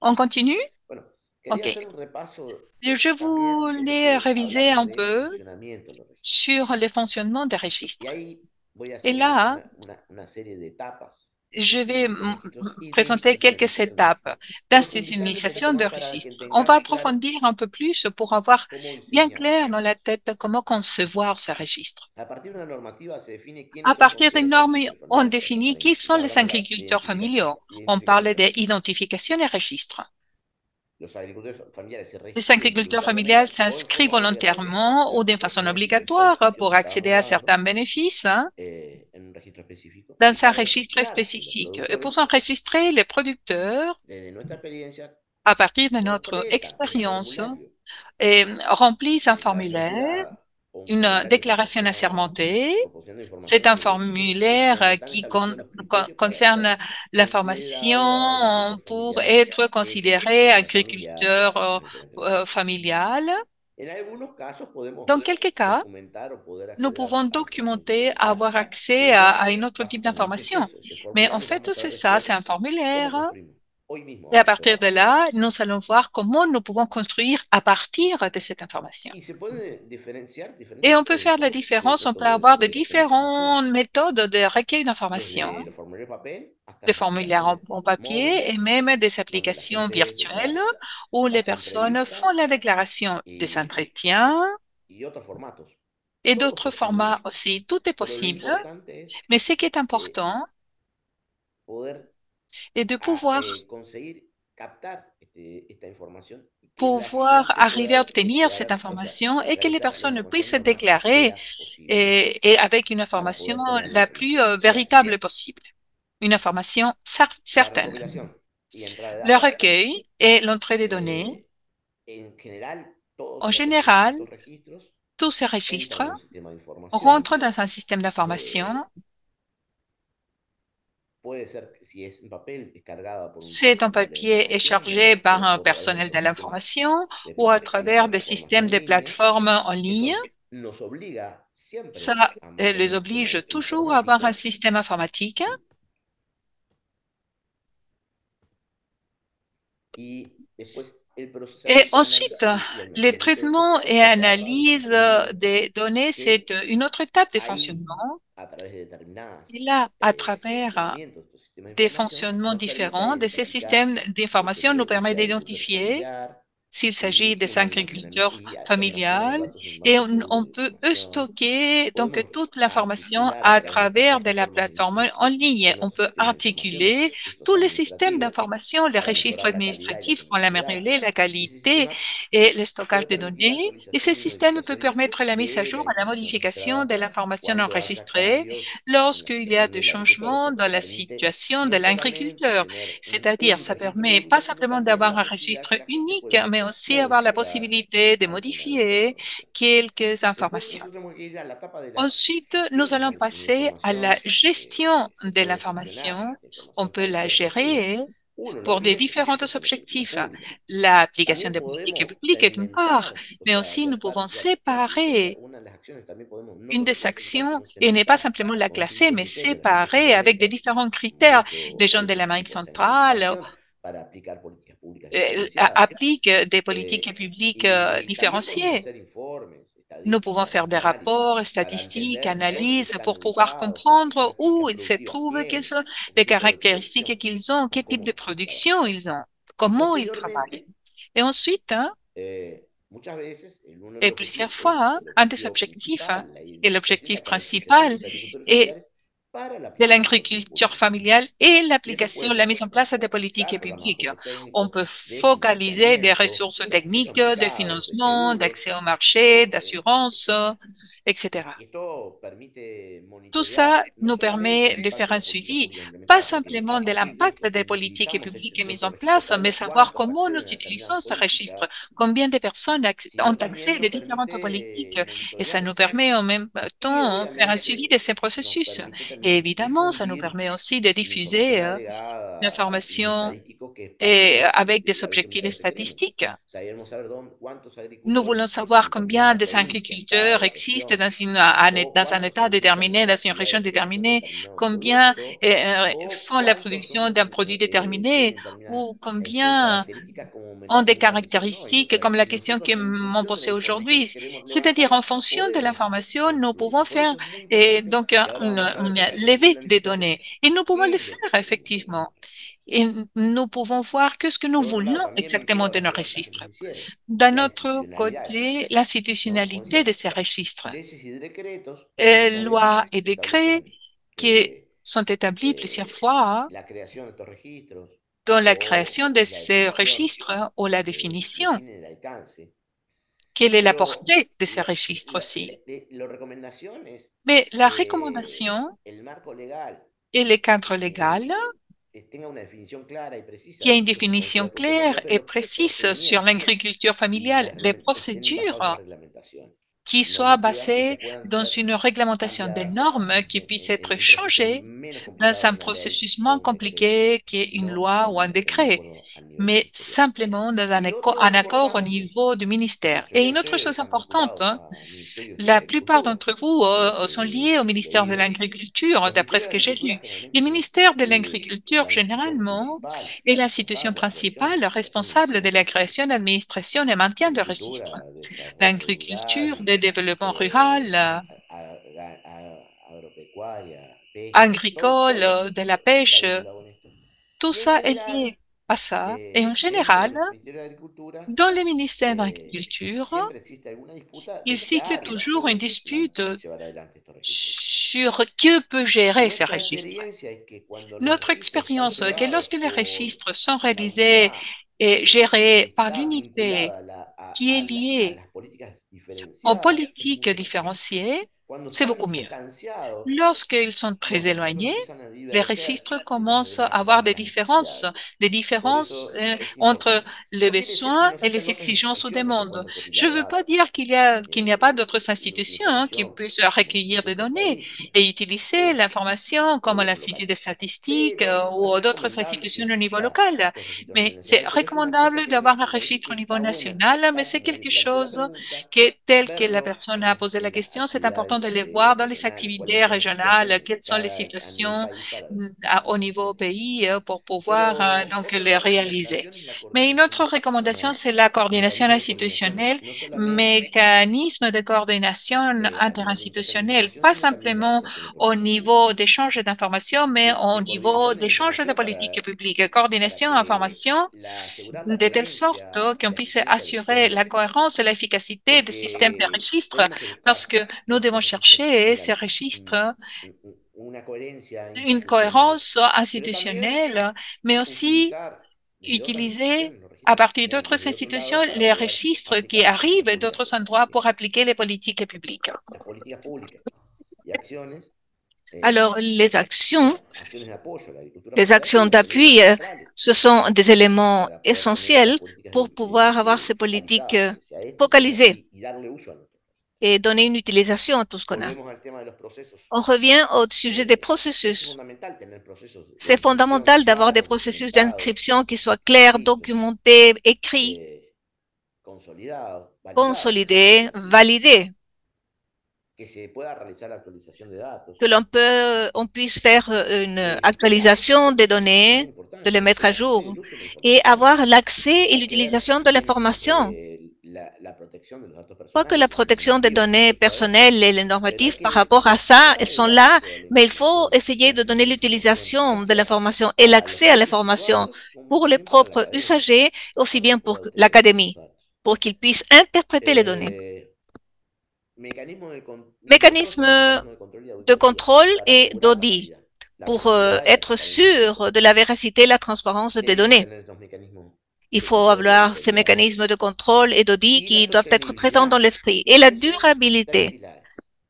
On continue? Bueno, quería OK. hacer un repaso Je también voulais réviser hablando un del peu funcionamiento de los registros. sur les fonctionnements des Y registres. ahí voy a Et hacer là, una serie de etapas je vais de registros y de présenter quelques institucionalización de étapes registros, profundizando un poquito d'institutionnalisation de más para que registres. On va tengamos claro approfondir un peu plus pour avoir cómo bien diseñar. clair dans la tête comment concevoir ce registre. A partir de una normativa se define À quiénes son partir des considerados normes, agricultores on familiares, définit qui sont y les hablamos de la agriculteurs familiaux. On identificación parle de registros. d'identification et registres. Los agricultores familiares se Les registran agriculteurs familiales voluntariamente o en s'inscrivent forma obligatoria para volontairement ou acceder d'une a façon los obligatoire beneficios pour que estábamos accéder à hablando certains bénéfices, hein, en un registro específico y dans un para registre registrar que los spécifique. Et pour productores, enregistrer les producteurs, desde nuestra experiencia, à partir de notre completan un expérience, formulario remplissent un de declaración formulaire, jurada o un une formulario déclaration proporcionado assermentée. proporcionando C'est información un que formulaire completan estableciendo los criterios para concerne ser considerado l'information agricultor pour familiar être considéré exitoso, familiar, agriculteur permanentemente registrado. familial. En algunos casos podemos Dans quelques cas, documentar o poder nous acceder pouvons a otra documenter, funcionalidad, avoir accès pero à une autre type básicamente es d'information. eso, ese Mais en formulario. fait, Vamos a c'est ver ça, después c'est un cómo formulaire. construimos. Hoy mismo Et à vamos a partir de trabajar là, nous allons voir comment nous pouvons construire à partir de cette information. y se puede diferenciar Et diferentes on peut faire la différence, on métodos peut avoir de des recopilación de información, différentes méthodes de recueil d'informations, desde los formularios de papel hasta des las formulaires aplicaciones en papier et móviles, même des donde la applications gente virtuelles desde où les hace personnes font entrevistas la déclaration de y, s'entretien y otros formatos. et Todo es d'autres formats posible, aussi. Tout est pero lo possible, importante es mais ce qui est important poder est de pouvoir conseguir captar esta información y que la pouvoir gente arriver à pueda obtenir cette o sea, information et que les realizar la personnes puissent información se lo más déclarer veraz posible et avec une para information poder tener la la plus información fiable. véritable possible, une information La certaine. recopilación y entrada de Le datos. recueil et l'entrée des données, En general, todos en général, estos registros tous ces entran registres en un sistema de información. rentrent dans un système d'information. Puede ser, si es en papel, descargada por un C'est un profesional de la papier et información chargé par un o a través de personnel de estos sistemas l'information de ou à travers des plataformas systèmes en de línea. plateformes en ligne. Eso nos obliga siempre Ça a mantener les un sistema oblige toujours à avoir un système informatique. Et ensuite, les traitements et analyses des données, c'est une autre étape de fonctionnement. Et là, à travers des fonctionnements différents de ces systèmes d'information, nous permet d'identifier s'il s'agit des agriculteurs familiales, et on peut stocker donc toute l'information à travers de la plateforme en ligne. On peut articuler tous les systèmes d'information, les registres administratifs pour l'améliorer la qualité et le stockage de données. Et ce système peut permettre la mise à jour et la modification de l'information enregistrée lorsqu'il y a des changements dans la situation de l'agriculteur. C'est-à-dire, ça permet pas simplement d'avoir un registre unique, mais aussi avoir la possibilité de modifier quelques informations. Ensuite, nous allons passer à la gestion de l'information. On peut la gérer pour des différents objectifs. L'application des politiques publiques est une part, mais aussi nous pouvons séparer une des actions et n'est pas simplement la classer, mais séparer avec des différents critères. Les gens de l'Amérique centrale appliquent des politiques publiques différenciées. Nous pouvons faire des rapports, statistiques, analyses pour pouvoir comprendre où ils se trouvent, quelles sont les caractéristiques qu'ils ont, quel type de production ils ont, comment ils travaillent. Et ensuite, et plusieurs fois, un des objectifs, et l'objectif principal est de l'agriculture familiale et l'application, la mise en place des politiques publiques. On peut focaliser des ressources techniques, de financement, d'accès au marché, d'assurance, etc. Tout ça nous permet de faire un suivi, pas simplement de l'impact des politiques publiques mises en place, mais savoir comment nous utilisons ce registre, combien de personnes ont accès à différentes politiques. Et ça nous permet en même temps de faire un suivi de ces processus. Et évidemment, ça nous permet aussi de diffuser l'information et avec des objectifs statistiques. Nous voulons savoir combien des agriculteurs existent dans un état déterminé, dans une région déterminée, combien font la production d'un produit déterminé ou combien ont des caractéristiques comme la question que m'ont posée aujourd'hui. C'est-à-dire, en fonction de l'information, nous pouvons faire donc une levée des données et nous pouvons le faire effectivement. Et nous pouvons voir ce que nous voulons exactement de nos registres. D'un autre côté, l'institutionnalité de ces registres. Lois et décrets qui sont établis plusieurs fois dans la création de ces registres ou la définition. Quelle est la portée de ces registres aussi? Mais la recommandation et le cadre légal qui a une définition claire et précise sur l'agriculture familiale, les procédures qui soient basées dans une réglementation des normes qui puissent être changées dans un processus moins compliqué qu'une loi ou un décret, mais simplement dans un accord au niveau du ministère. Et une autre chose importante, la plupart d'entre vous sont liés au ministère de l'Agriculture, d'après ce que j'ai lu. Le ministère de l'Agriculture, généralement, est l'institution principale responsable de la création, administration et maintien de registres. L'agriculture, le développement rural, agricole, de la pêche, tout ça est lié à ça. Et en général, dans le ministère de l'Agriculture, il existe toujours une dispute sur qui peut gérer ces registres. Notre expérience est que lorsque les registres sont réalisés et gérés par l'unité qui est liée aux politiques différenciées, c'est beaucoup mieux. Lorsqu'ils sont très éloignés, les registres commencent à avoir des différences entre les besoins et les exigences ou demandes. Je ne veux pas dire qu'il n'y a pas d'autres institutions qui puissent recueillir des données et utiliser l'information comme l'Institut des statistiques ou d'autres institutions au niveau local. Mais c'est recommandable d'avoir un registre au niveau national, mais c'est quelque chose que, tel que la personne a posé la question, c'est important de les voir dans les activités régionales, quelles sont les situations au niveau pays pour pouvoir donc les réaliser. Mais une autre recommandation, c'est la coordination institutionnelle, mécanisme de coordination interinstitutionnelle, pas simplement au niveau d'échange d'informations, mais au niveau d'échange de politique publique, coordination, information, de telle sorte qu'on puisse assurer la cohérence et l'efficacité du système de registre, parce que nous devons chercher ces registres une cohérence institutionnelle, mais aussi utiliser à partir d'autres institutions les registres qui arrivent d'autres endroits pour appliquer les politiques publiques. Alors, les actions d'appui, ce sont des éléments essentiels pour pouvoir avoir ces politiques focalisées et donner une utilisation à tout ce qu'on a. On revient au sujet des processus. C'est fondamental d'avoir des processus d'inscription qui soient clairs, documentés, écrits, consolidés, validés. Que on puisse faire une actualisation des données, de les mettre à jour et avoir l'accès et l'utilisation de l'information. Quoique la protection des données personnelles et les normatifs par rapport à ça, elles sont là, mais il faut essayer de donner l'utilisation de l'information et l'accès à l'information pour les propres usagers, aussi bien pour l'académie, pour qu'ils puissent interpréter les données. Mécanisme de contrôle et d'audit pour être sûr de la véracité et la transparence des données. Il faut avoir ces mécanismes de contrôle et d'audit qui doivent être présents dans l'esprit. Et la durabilité.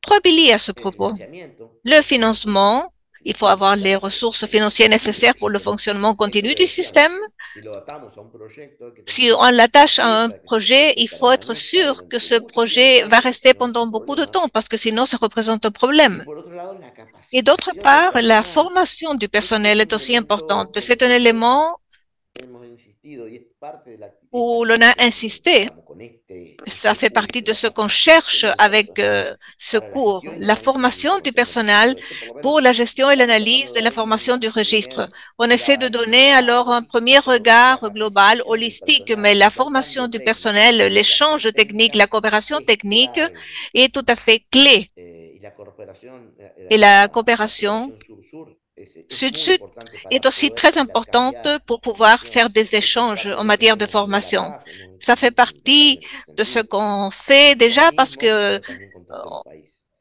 3 piliers à ce propos. Le financement. Il faut avoir les ressources financières nécessaires pour le fonctionnement continu du système. Si on l'attache à un projet, il faut être sûr que ce projet va rester pendant beaucoup de temps parce que sinon, ça représente un problème. Et d'autre part, la formation du personnel est aussi importante. C'est un élément où l'on a insisté. Ça fait partie de ce qu'on cherche avec ce cours, la formation du personnel pour la gestion et l'analyse de l'information du registre. On essaie de donner alors un premier regard global, holistique, mais la formation du personnel, l'échange technique, la coopération technique est tout à fait clé. Et la coopération Sud-Sud est aussi très importante pour pouvoir faire des échanges en matière de formation. Ça fait partie de ce qu'on fait déjà parce que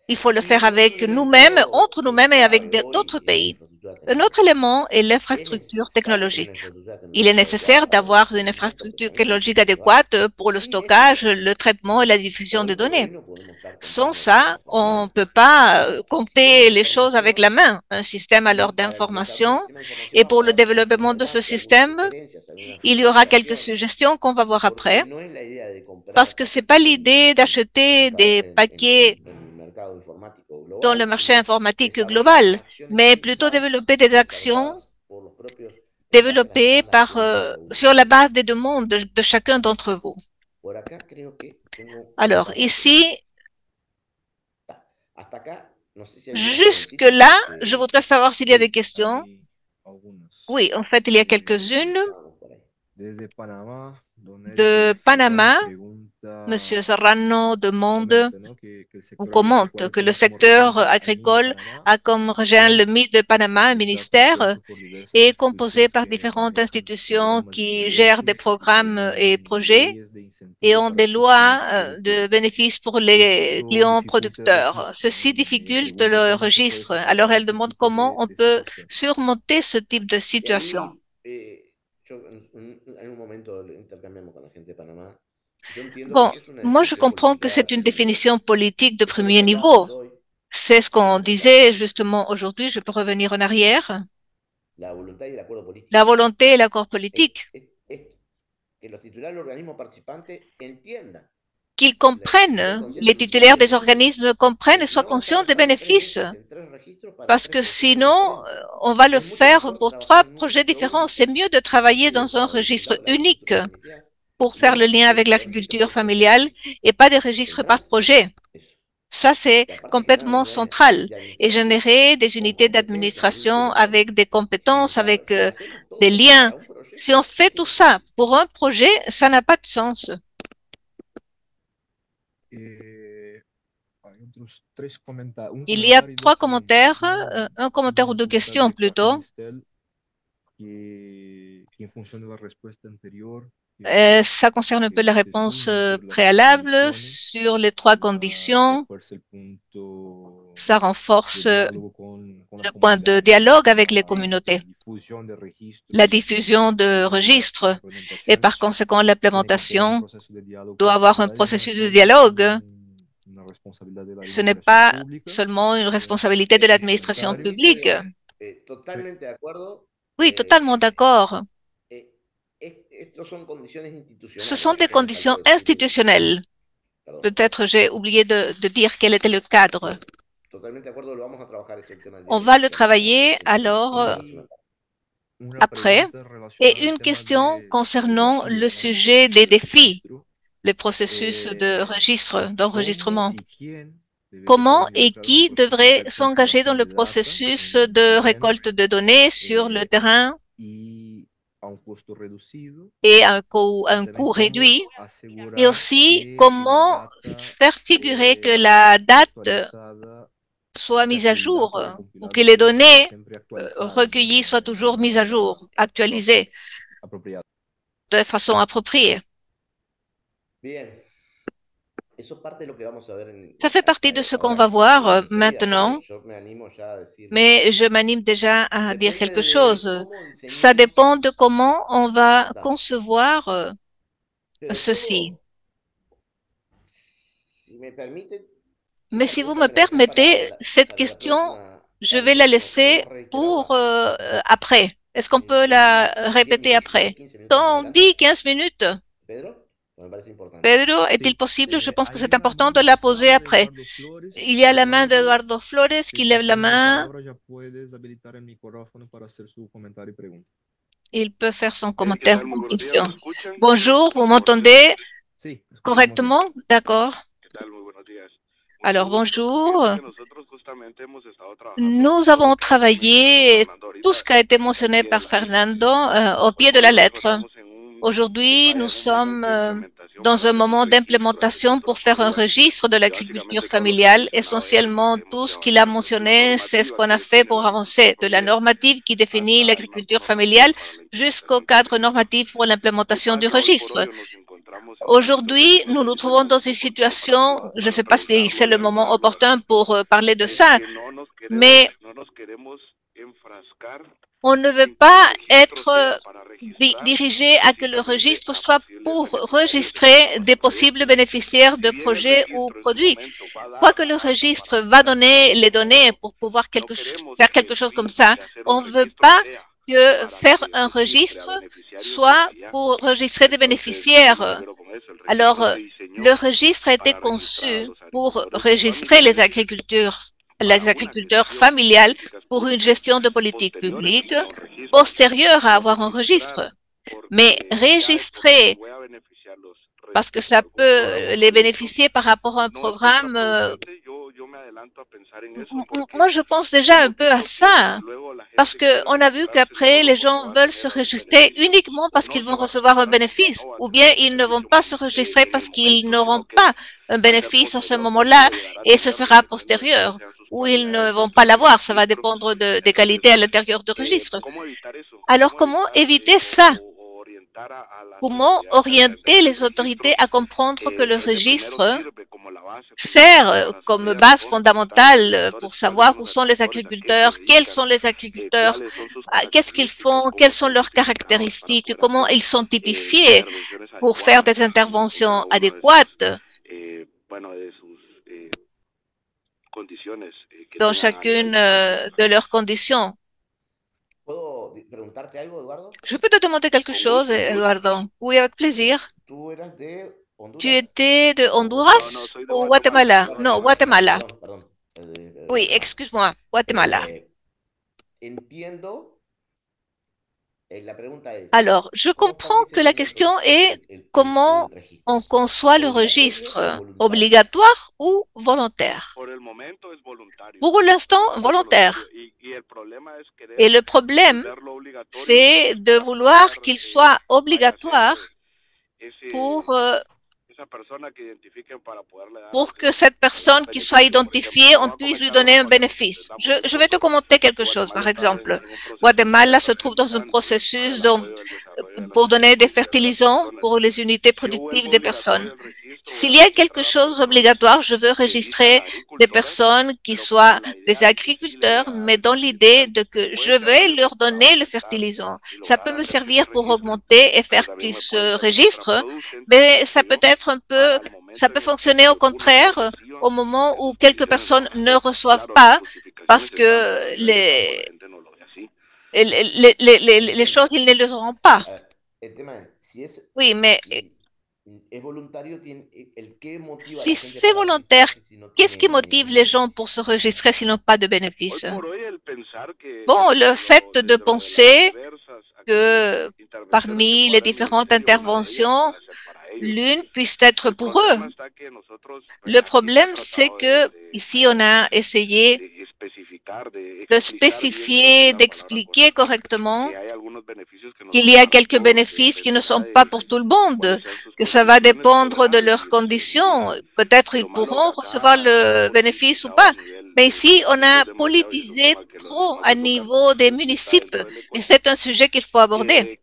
il faut le faire avec nous-mêmes, entre nous-mêmes et avec d'autres pays. Un autre élément est l'infrastructure technologique. Il est nécessaire d'avoir une infrastructure technologique adéquate pour le stockage, le traitement et la diffusion des données. Sans ça, on ne peut pas compter les choses avec la main. Un système alors d'information. Et pour le développement de ce système, il y aura quelques suggestions qu'on va voir après. Parce que ce n'est pas l'idée d'acheter des paquets dans le marché informatique global, mais plutôt développer des actions développées sur la base des demandes de chacun d'entre vous. Alors, ici, jusque-là, je voudrais savoir s'il y a des questions. Oui, en fait, il y a quelques-unes. De Panama, M. Serrano demande ou commente que le secteur agricole a comme région le MIT de Panama, un ministère, est composé par différentes institutions qui gèrent des programmes et projets et ont des lois de bénéfices pour les clients producteurs. Ceci difficulte le registre. Alors, elle demande comment on peut surmonter ce type de situation. Bon, moi je comprends que c'est une définition politique de premier niveau. C'est ce qu'on disait justement aujourd'hui, je peux revenir en arrière. La volonté et l'accord politique. Qu'ils comprennent, les titulaires des organismes comprennent et soient conscients des bénéfices. Parce que sinon, on va le faire pour 3 projets différents. C'est mieux de travailler dans un registre unique pour faire le lien avec l'agriculture familiale et pas des registres par projet. Ça, c'est complètement central. Et générer des unités d'administration avec des compétences, avec des liens. Si on fait tout ça pour un projet, ça n'a pas de sens. Il y a 3 commentaires, un commentaire ou 2 questions plutôt. Ça concerne un peu la réponse préalable sur les 3 conditions. Ça renforce le point de dialogue avec les communautés, la diffusion de registres et par conséquent l'implémentation doit avoir un processus de dialogue. Ce n'est pas seulement une responsabilité de l'administration publique. Oui, totalement d'accord. Ce sont des conditions institutionnelles. Peut-être j'ai oublié de dire quel était le cadre. On va le travailler alors après. Et une question concernant le sujet des défis, les processus de registre, d'enregistrement. Comment et qui devrait s'engager dans le processus de récolte de données sur le terrain et à un coût réduit, et aussi comment faire figurer que la date soit mise à jour ou que les données recueillies soient toujours mises à jour, actualisées de façon appropriée. Ça fait partie de ce qu'on va voir maintenant, mais je m'anime déjà à dire quelque chose. Ça dépend de comment on va concevoir ceci. Mais si vous me permettez, cette question, je vais la laisser pour après. Est-ce qu'on peut la répéter après? Dans 10-15 minutes. Pedro, est-il possible? Je pense que c'est important de la poser après. Il y a la main d'Eduardo Flores qui lève la main. Il peut faire son commentaire ou question. Bonjour, vous m'entendez correctement? D'accord. Alors, bonjour. Nous avons travaillé tout ce qui a été mentionné par Fernando au pied de la lettre. Aujourd'hui, nous sommes dans un moment d'implémentation pour faire un registre de l'agriculture familiale. Essentiellement, tout ce qu'il a mentionné, c'est ce qu'on a fait pour avancer de la normative qui définit l'agriculture familiale jusqu'au cadre normatif pour l'implémentation du registre. Aujourd'hui, nous nous trouvons dans une situation, je ne sais pas si c'est le moment opportun pour parler de ça, mais on ne veut pas être dirigé à que le registre soit pour enregistrer des possibles bénéficiaires de projets ou produits. Quoique le registre va donner les données pour pouvoir faire quelque chose comme ça, on ne veut pas que faire un registre soit pour enregistrer des bénéficiaires. Alors, le registre a été conçu pour enregistrer les agriculteurs familiales pour une gestion de politique publique postérieure à avoir un registre. Mais enregistrer, parce que ça peut les bénéficier par rapport à un programme, moi je pense déjà un peu à ça, parce qu'on a vu qu'après les gens veulent se registrer uniquement parce qu'ils vont recevoir un bénéfice, ou bien ils ne vont pas se registrer parce qu'ils n'auront pas un bénéfice à ce moment-là et ce sera postérieur, ou ils ne vont pas l'avoir, ça va dépendre des qualités à l'intérieur du registre. Alors comment éviter ça? Comment orienter les autorités à comprendre que le registre sert comme base fondamentale pour savoir où sont les agriculteurs, quels sont les agriculteurs, qu'est-ce qu'ils font, quelles sont leurs caractéristiques, comment ils sont typifiés pour faire des interventions adéquates dans chacune de leurs conditions. Je peux te demander quelque chose, Eduardo? Oui, avec plaisir. Tu étais de Honduras ou Guatemala? Non, Guatemala. Oui, excuse-moi, Guatemala. Alors, je comprends que la question est comment on conçoit le registre, obligatoire ou volontaire. Pour l'instant, volontaire. Et le problème, c'est de vouloir qu'il soit obligatoire pour que cette personne qui soit identifiée, on puisse lui donner un bénéfice. Je vais te commenter quelque chose. Par exemple, Guatemala se trouve dans un processus pour donner des fertilisants pour les unités productives des personnes. S'il y a quelque chose d'obligatoire, je veux enregistrer des personnes qui soient des agriculteurs, mais dans l'idée de que je vais leur donner le fertilisant. Ça peut me servir pour augmenter et faire qu'ils se registrent, mais ça peut être ça peut fonctionner au contraire au moment où quelques personnes ne reçoivent pas parce que les choses, ils ne les auront pas. Oui, mais si c'est volontaire, qu'est-ce qui motive les gens pour se registrer s'ils n'ont pas de bénéfice? Bon, le fait de penser que parmi les différentes interventions, l'une puisse être pour eux. Le problème, c'est que ici, on a essayé de spécifier, d'expliquer correctement qu'il y a quelques bénéfices qui ne sont pas pour tout le monde, que ça va dépendre de leurs conditions. Peut-être ils pourront recevoir le bénéfice ou pas. Mais ici, on a politisé trop à niveau des municipes et c'est un sujet qu'il faut aborder.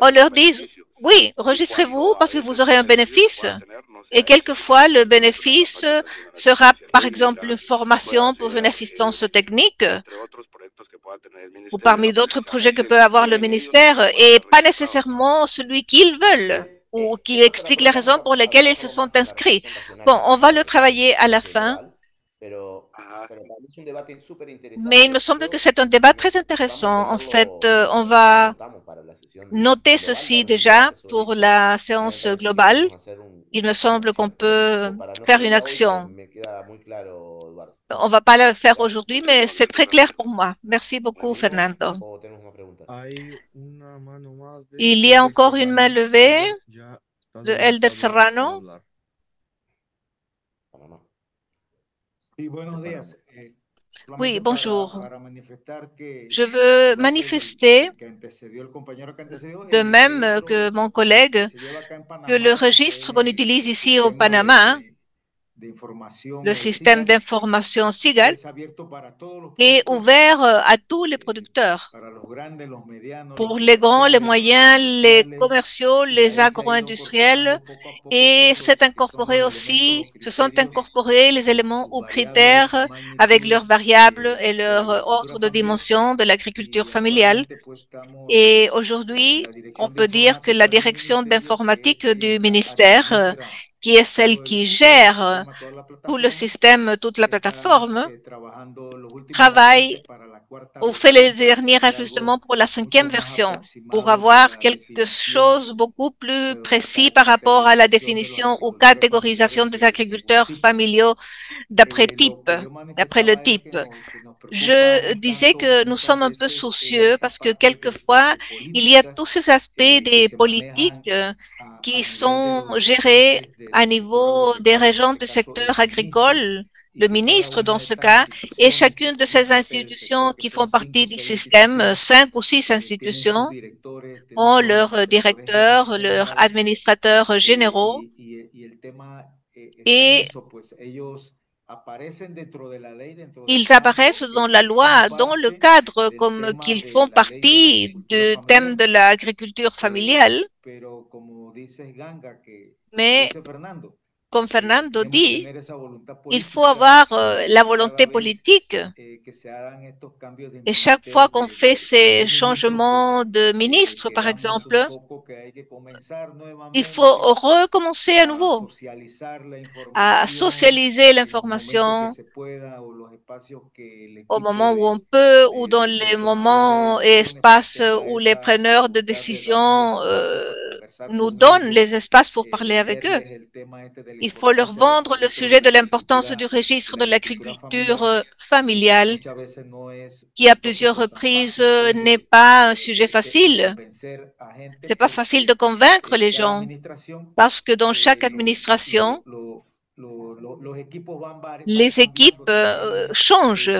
On leur dit, oui, registrez-vous parce que vous aurez un bénéfice. Et quelquefois, le bénéfice sera, par exemple, une formation pour une assistance technique ou parmi d'autres projets que peut avoir le ministère et pas nécessairement celui qu'ils veulent ou qui explique les raisons pour lesquelles ils se sont inscrits. Bon, on va le travailler à la fin. Mais il me semble que c'est un débat très intéressant. En fait, on va noter ceci déjà pour la séance globale. Il me semble qu'on peut faire une action. On ne va pas le faire aujourd'hui, mais c'est très clair pour moi. Merci beaucoup, Fernando. Il y a encore une main levée de Elder Serrano. Oui, bonjour. Je veux manifester, de même que mon collègue, que le registre qu'on utilise ici au Panama, le système d'information SIGAL, est ouvert à tous les producteurs, pour les grands, les moyens, les commerciaux, les agro-industriels, et se sont incorporés les éléments ou critères avec leurs variables et leur ordre de dimension de l'agriculture familiale. Et aujourd'hui, on peut dire que la direction d'informatique du ministère, qui est celle qui gère tout le système, toute la plateforme, travaille ou fait les derniers ajustements pour la 5e version, pour avoir quelque chose beaucoup plus précis par rapport à la définition ou catégorisation des agriculteurs familiaux d'après le type. Je disais que nous sommes un peu soucieux parce que quelquefois, il y a tous ces aspects des politiques qui sont gérés à niveau des régions du secteur agricole, le ministre dans ce cas, et chacune de ces institutions qui font partie du système, 5 ou 6 institutions, ont leurs directeurs, leurs administrateurs généraux, et ils apparaissent dans la loi, dans le cadre comme qu'ils font partie du thème de l'agriculture familiale. Mais, comme Fernando dit, il faut avoir la volonté politique. Et chaque fois qu'on fait ces changements de ministre, par exemple, il faut recommencer à nouveau à socialiser l'information au moment où on peut ou dans les moments et espaces où les preneurs de décision nous donne les espaces pour parler avec eux. Il faut leur vendre le sujet de l'importance du registre de l'agriculture familiale, qui à plusieurs reprises n'est pas un sujet facile. C'est pas facile de convaincre les gens parce que dans chaque administration, les équipes changent.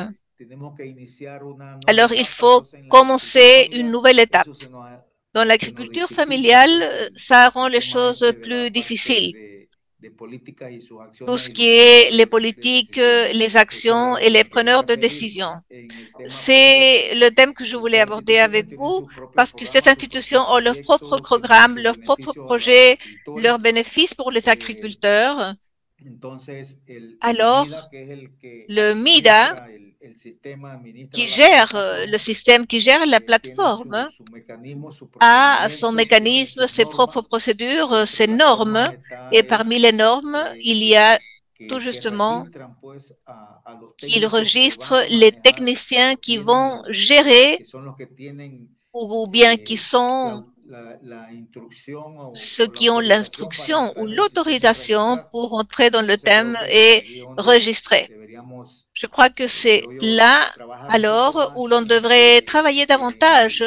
Alors, il faut commencer une nouvelle étape. Dans l'agriculture familiale, ça rend les choses plus difficiles. Tout ce qui est les politiques, les actions et les preneurs de décision. C'est le thème que je voulais aborder avec vous parce que ces institutions ont leur propre programme, leurs propres projets, leurs bénéfices pour les agriculteurs. Alors, le MIDA, qui gère le système, qui gère la plateforme, a son mécanisme, ses propres procédures, ses normes. Et parmi les normes, il y a tout justement qu'il registre les techniciens qui vont gérer ou bien qui sont ceux qui ont l'instruction ou l'autorisation pour entrer dans le thème et registrer. Je crois que c'est là alors où l'on devrait travailler davantage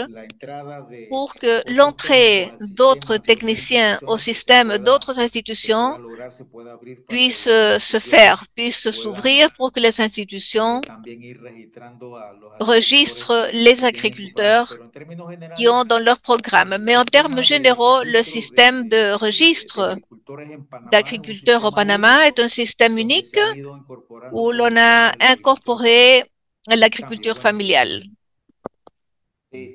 pour que l'entrée d'autres techniciens au système d'autres institutions puisse se faire, puisse s'ouvrir pour que les institutions registrent les agriculteurs qui ont dans leur programme. Mais en termes généraux, le système de registre d'agriculteurs au Panama est un système unique où l'on a incorporé l'agriculture familiale. Nous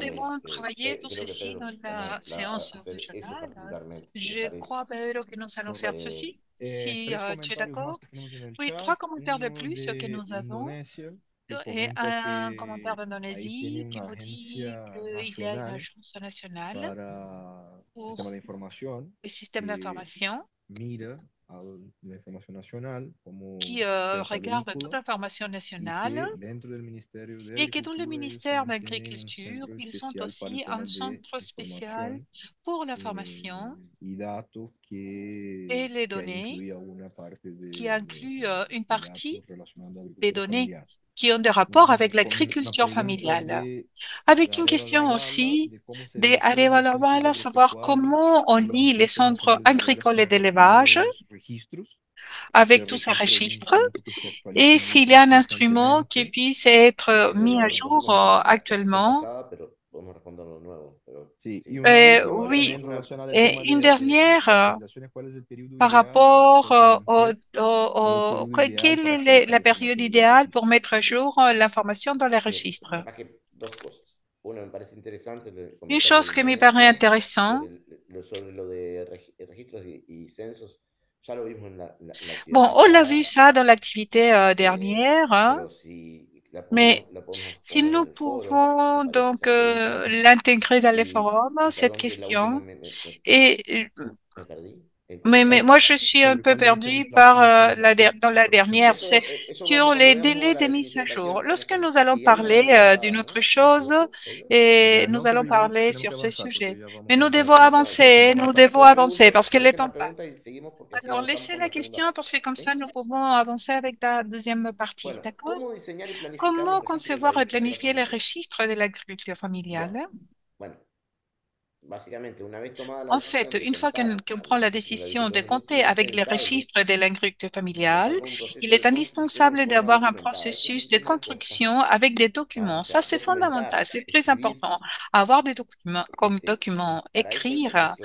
devons travailler tout ceci dans la séance régionale. Je crois, Pedro, que nous allons faire ceci, si tu es d'accord. Oui, 3 commentaires de plus que nous avons. Et un commentaire d'Indonésie qui nous dit qu'il y a une agence nationale pour le système d'information qui regarde toute l'information nationale et que dans le ministère de l'Agriculture, ils ont aussi un centre spécial pour l'information et les données qui inclut une partie des données qui ont des rapports avec l'agriculture familiale. Avec une question aussi de Arevalo, à savoir comment on lit les centres agricoles et d'élevage avec tous ces registres et s'il y a un instrument qui puisse être mis à jour actuellement. Oui, et une dernière par rapport quelle est la période idéale pour mettre à jour l'information dans les registres? Une chose qui me paraît intéressante, bon, on l'a vu ça dans l'activité dernière, hein, mais si nous pouvons donc l'intégrer dans les forums, cette question, et mais moi, je suis un peu perdue par dans la dernière, c'est sur les délais de mise à jour. Lorsque nous allons parler d'une autre chose, et nous allons parler sur ce sujet. Mais nous devons avancer parce que le temps passe. Alors, laissez la question parce que comme ça, nous pouvons avancer avec la deuxième partie, d'accord? Comment concevoir et planifier les registres de l'agriculture familiale? En fait, une fois qu'on prend la décision de compter avec les registres de l'agriculture familiale, il est indispensable d'avoir un processus de construction avec des documents. Ça, c'est fondamental, c'est très important. Avoir des documents comme documents, écrire,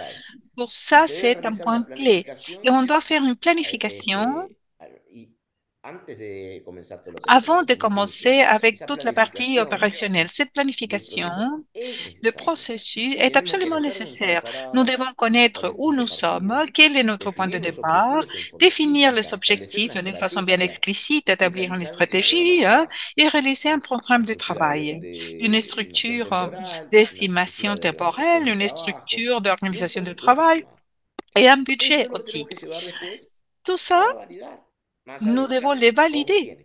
pour ça, c'est un point clé. Et on doit faire une planification avant de commencer avec toute la partie opérationnelle. Cette planification, le processus est absolument nécessaire. Nous devons connaître où nous sommes, quel est notre point de départ, définir les objectifs d'une façon bien explicite, établir une stratégie et réaliser un programme de travail, une structure d'estimation temporelle, une structure d'organisation de travail et un budget aussi. Tout ça, nous devons les valider.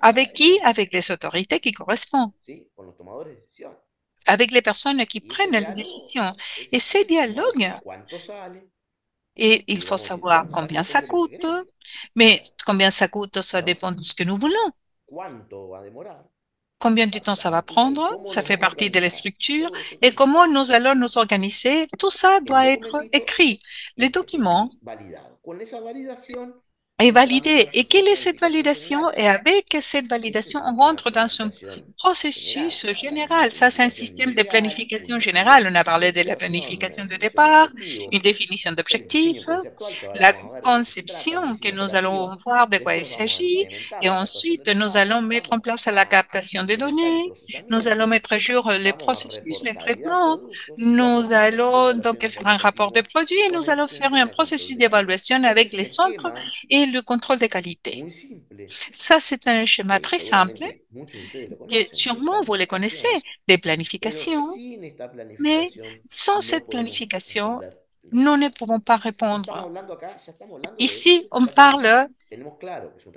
Avec qui? Avec les autorités qui correspondent. avec les personnes qui Y ese prennent les diálogo, décisions. Et ese, ces vamos a decir dialogues, cuánto sale et il y faut vamos a decir savoir cuánto combien realmente ça es lo que coûte, queremos, mais combien ça coûte, ça ¿no? dépend de ce que nous voulons. Cuánto va a demorar, Combien de temps ça va básicamente, y prendre, cómo ça nos fait vamos a partie de la organizar. structure, Todo eso et tiene que comment estar nous allons nous organiser, tout ça en doit être documentito écrit. Les documents y validado. Con esa validación est entramos en validé. el Et quelle proceso est de cette licitación validation? general. Et avec cette Ese es validation, un on sistema de rentre dans un planificación general. processus Hablamos de général. Ça, c'est un planificación système de inicial, planification una definición générale. On a parlé de la una planification de definición de départ, objetivos, une définition el diseño d'objectifs, conceptual, que ahora la vamos a ver de qué se trata, el conception que diseño nous allons operativo. voir de quoi il Después vamos a s'agit. implementar Et la captación de ensuite, los nous allons datos, mettre en vamos place la a captation de implementar el données. Nous allons procesamiento, mettre à jour les vamos a processus, les reportar ya traitements. productos y vamos a Nous hacer un proceso de allons donc evaluación y faire un rapport de cualitativo produit et con nous el allons faire centro un y el control processus de calidad. d'évaluation Este avec es un les centres esquema et le contrôle de qualité. muy simple Ça, c'est un schéma que très simple seguramente muchos de ustedes lo que conocen, de sûrement vous les connaissez, planificación, des pero planifications, sin esta mais planificación sans no cette podemos planification, responder los nous ne datos. pouvons pas Entonces estamos répondre. hablando acá, ya estamos hablando de esto, Ici, on ya tenemos claro que es un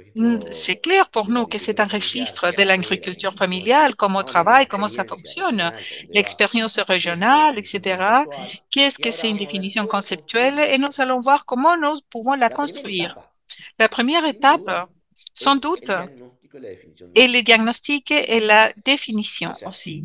c'est registro clair pour de la nous que c'est un agricultura familiar, registre qué de va a ser la l'agriculture definición, familiale, comment on más o menos la travaille, comment ça experiencia fonctionne, regional, por donde va, l'expérience qué es una régionale, definición etc. conceptual, Qu'est-ce y que ahora c'est une vamos a ver définition cómo conceptuelle construimos et nous eso. allons voir comment nous pouvons la La primera construire. etapa, La première sin étape, duda, sans es doute, el diagnóstico y la definición de est les objetivos. diagnostics et la O définition sea, aussi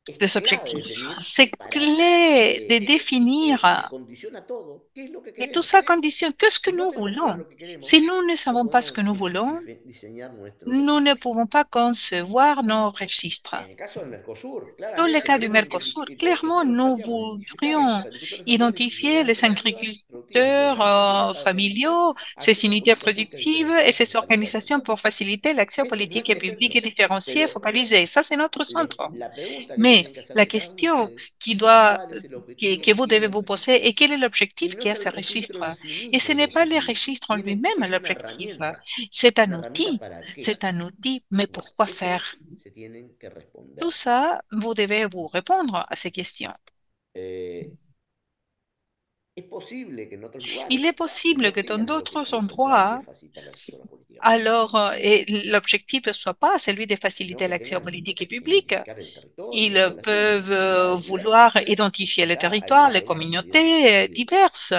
es des clave objectifs. definir C'est para clé de définir. y condiciona todo qué es lo que Et tout queremos. ça conditionne que ce que Si no nous tenemos claro voulons. lo que queremos, Si nous ne no savons pas ce podemos que nous voulons, diseñar nuestro nous ne registro. pouvons pas concevoir nos registres. En el caso del Mercosur, Dans le claramente cas du queremos Mercosur, clairement, nosotros lo nous planteamos, identificar a voudrions los agricultores familiares y sus identifier unidades les productivas y agriculteurs organizarlos de manera de facilitar familiaux, ces acceso a unités políticas públicas productives et diferenciadas y ces focalizadas. organisations pour faciliter l'accès aux Este es politiques nuestro publiques et centro. différenciées, Pero focalisées. Ça, c'est notre centre. la pregunta que Mais tienen que la hacerse cada uno de question ustedes qui es doit, cuál es el objetivo que que vous quiere devez el vous poser registro. est quel est Y l'objectif no qui es a el ce registro registre. en sí Et ce mismo el n'est pas le objetivo. registre en lui-même Es una l'objectif. herramienta. C'est un ¿Una herramienta outil. para qué? C'est un outil, mais Bueno, pourquoi eso faire? se tienen que responder. Tout ça, vous devez vous répondre à ces questions. Eh, es posible que en otros Il lugares est possible no que dans tengan el d'autres objetivo central de endroits, facilitar el acceso a la política pública, alors, et l'objectif ne soit pas celui de sino faciliter que l'accès aux tengan politiques que publiques. identificar el territorio, las Ils poblaciones peuvent y la vouloir diversidad. identifier les Acá hay territoires, les una serie de communautés diverses.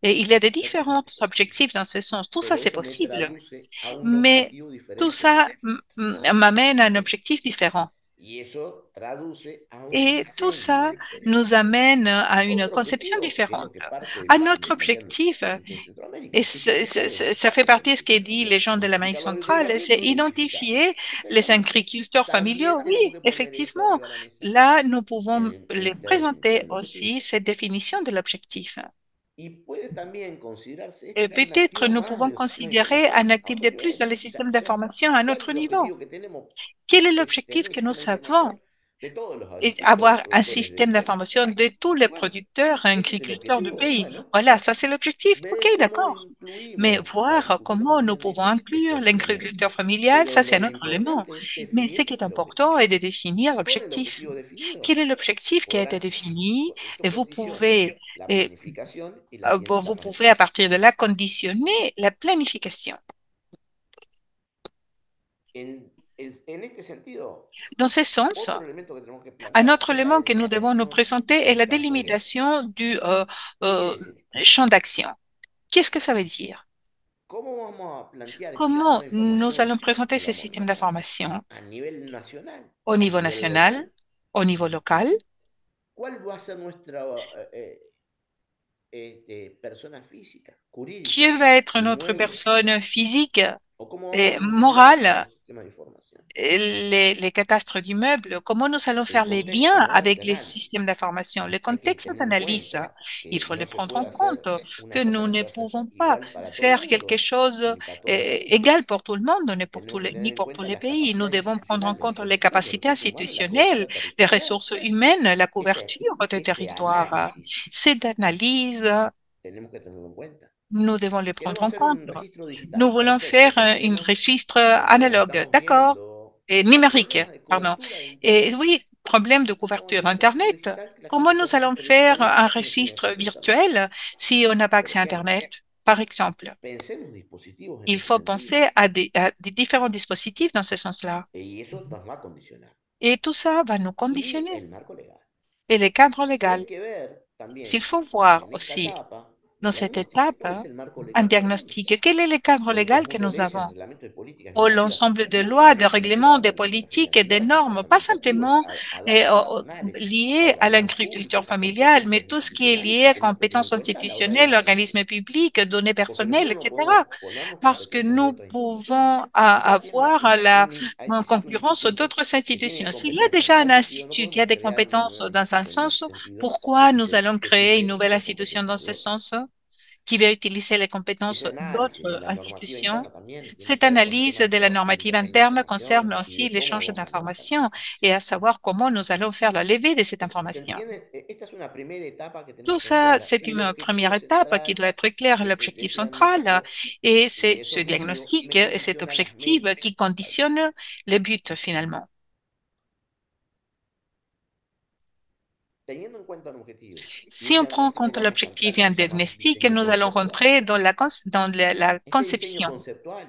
Et il y a des Perfecto, différents es posible. objectifs dans ce sens. Tout ça, Pero c'est eso me possible. traduce a un Mais objetivo tout diferente. ça m'amène à un objectif différent. Y eso traduce a un Et tout diseño ça diferente. nous amène à une Otro conception objetivo, que es lo différente. que parte de À lo que notre identifican objectif, en Centroamérica, et es identificar los ça fait partie de ce qu'ont agricultores dit les familiares. gens de l'Amérique Identificar los agricultores centrale, c'est familiares y no identificarlos. identifier les Exactamente. agriculteurs familiaux. También tenemos Oui, que poner eso effectivement, arriba de la mesa là, nous pouvons en les esta présenter definición de aussi objetivo. cette définition de l'objectif. Y puede también considerarse Et como un peut-être activo nous más pouvons del sistema de considérer información un a actif otro de nivel. plus dans les O sea, systèmes d'information à un ¿cuál es autre el niveau. objetivo que tenemos? Quel est Es l'objectif tener un que nous sistema de savons? información de todos los Et agricultores, avoir un productores système del país. d'information de tous les Bueno, producteurs et ese es el agriculteurs du objetivo. pays. Bueno, Voilà, ça c'est l'objectif. OK, ver cómo d'accord. Mais incluimos la voir agricultura comment nous familiar en pouvons eso es inclure otro elemento. l'agriculteur familial, Pero ça c'est un lo autre élément. importante es Mais ce definir qui est el objetivo. important est de définir Con el l'objectif. objetivo definido, Quel est l'objectif qui a été podrán, défini? con esto Et vous condicionan pouvez, la et, planificación y la siguiente vous etapa del pouvez à proceso. partir de là conditionner la planification. En este sentido, Dans ce sens, otro elemento que tenemos que un plantear autre es la élément que nous devons nous delimitación présenter est del la campo de acción. délimitation du ¿Qué quiere decir esto? champ d'action. Qu'est-ce que ça veut dire? ¿Cómo vamos a plantear este Comment sistema de nous allons información, présenter ces digamos, systèmes d'information a nivel nacional, au a niveau nivel national, local? au niveau local? ¿Cuál va a ser nuestra persona física, jurídica, Qui va être notre nueva? personne physique ¿O cómo vamos et a vincular con morale? los sistemas de información? Les catastrophes d'immeubles, comment nous allons El faire les contexto, liens ¿no? avec de les análisis. systèmes d'information, le Hay que contexte tener en d'analyse. cuenta Il que faut le no se prendre en puede hacer compte, una que cosa nous no ne puede ser pouvons pas igual para todo el faire quelque mundo, chose ni para todos los países. égal pour tout le monde, ni pour Tenemos que tener ni en pour tous cuenta les las pays. Nous capacidades devons prendre en institucionales, compte los les recursos capacités humanos y la cobertura institutionnelles, les territorial. ressources humaines, la Ese couverture de ese territoire. análisis Cette analyse, tenemos que tenerlo en cuenta. nous devons les prendre Queremos en hacer compte. un registro digital. Nous voulons Perfecto, faire un pensemos registre en lo que analogue, estamos d'accord, viendo, et numérique, problemas de pardon. cobertura de Et Internet. oui, problème de ¿Cómo couverture hacemos un registro Internet. digital que la Comment gente nous pueda allons acceder faire un directamente sin necesidad de registre ser prestado? virtuel si on n'a pas Por accès à ejemplo, Internet, par exemple? pensemos dispositivos en Il ese faut sentido. penser à des différents dispositifs dans ce sens-là. Y eso nos va a condicionar. Et tout ça va nous y conditionner. el marco legal. Et le cadre Pero hay légal, que ver s'il también faut voir en esta aussi etapa dans el cette diagnóstico, étape cuál es el marco un legal que tenemos. diagnostic. Quel est le cadre Son un légal que conjunto de nous leyes, avons? reglamentos de políticas y Ou normativas, l'ensemble de no lois, de solamente règlements, vinculadas de a la agricultura politiques et de familiar, normes, pas facultativos simplement a las transnacionales, a liées à organismos l'agriculture públicos, a familiale, mais competencias tout ce qui est institucionales lié que à tenemos que tener en compétences cuenta a la hora de institutionnelles, desarrollarlo. organismes publics, données Porque personnelles, nosotros no etc. podemos ponernos Parce que competencias de nous otras instituciones. pouvons Si ya tiene avoir en existe un concurrence instituto d'autres que tiene institutions. S'il y a competencias déjà en un tal sentido, no institut qui a podemos des crear una compétences nueva dans un institución en sens, ese sentido pourquoi nous allons que créer une cite nouvelle las institution dans competencias de ce otras? sens qui va utiliser les compétences Ese análisis de d'autres la normativa institutions? interna también tiene Cette que ver con el analyse tema de de la procesamiento normative de la interne información concerne y aussi de cómo l'échange lo vamos a manejar. d'informations et à savoir comment nous allons faire la levée de cette ¿Se information. entiende? Esta es una primera etapa que tenemos Tout que tener ça, clara. c'est Y el une première objetivo étape qui central doit être claire, de l'objectif ese central, diagnóstico et y c'est de ese ce objetivo diagnostic me et cet condiciona las objectif métricas. qui conditionne les buts finalement. Teniendo en cuenta un objetivo y Si un on prend en diagnóstico, compte vamos a l'objectif entrar et en un la etapa diagnostic, diseño nous allons conceptual. rentrer dans la Este diseño conception. conceptual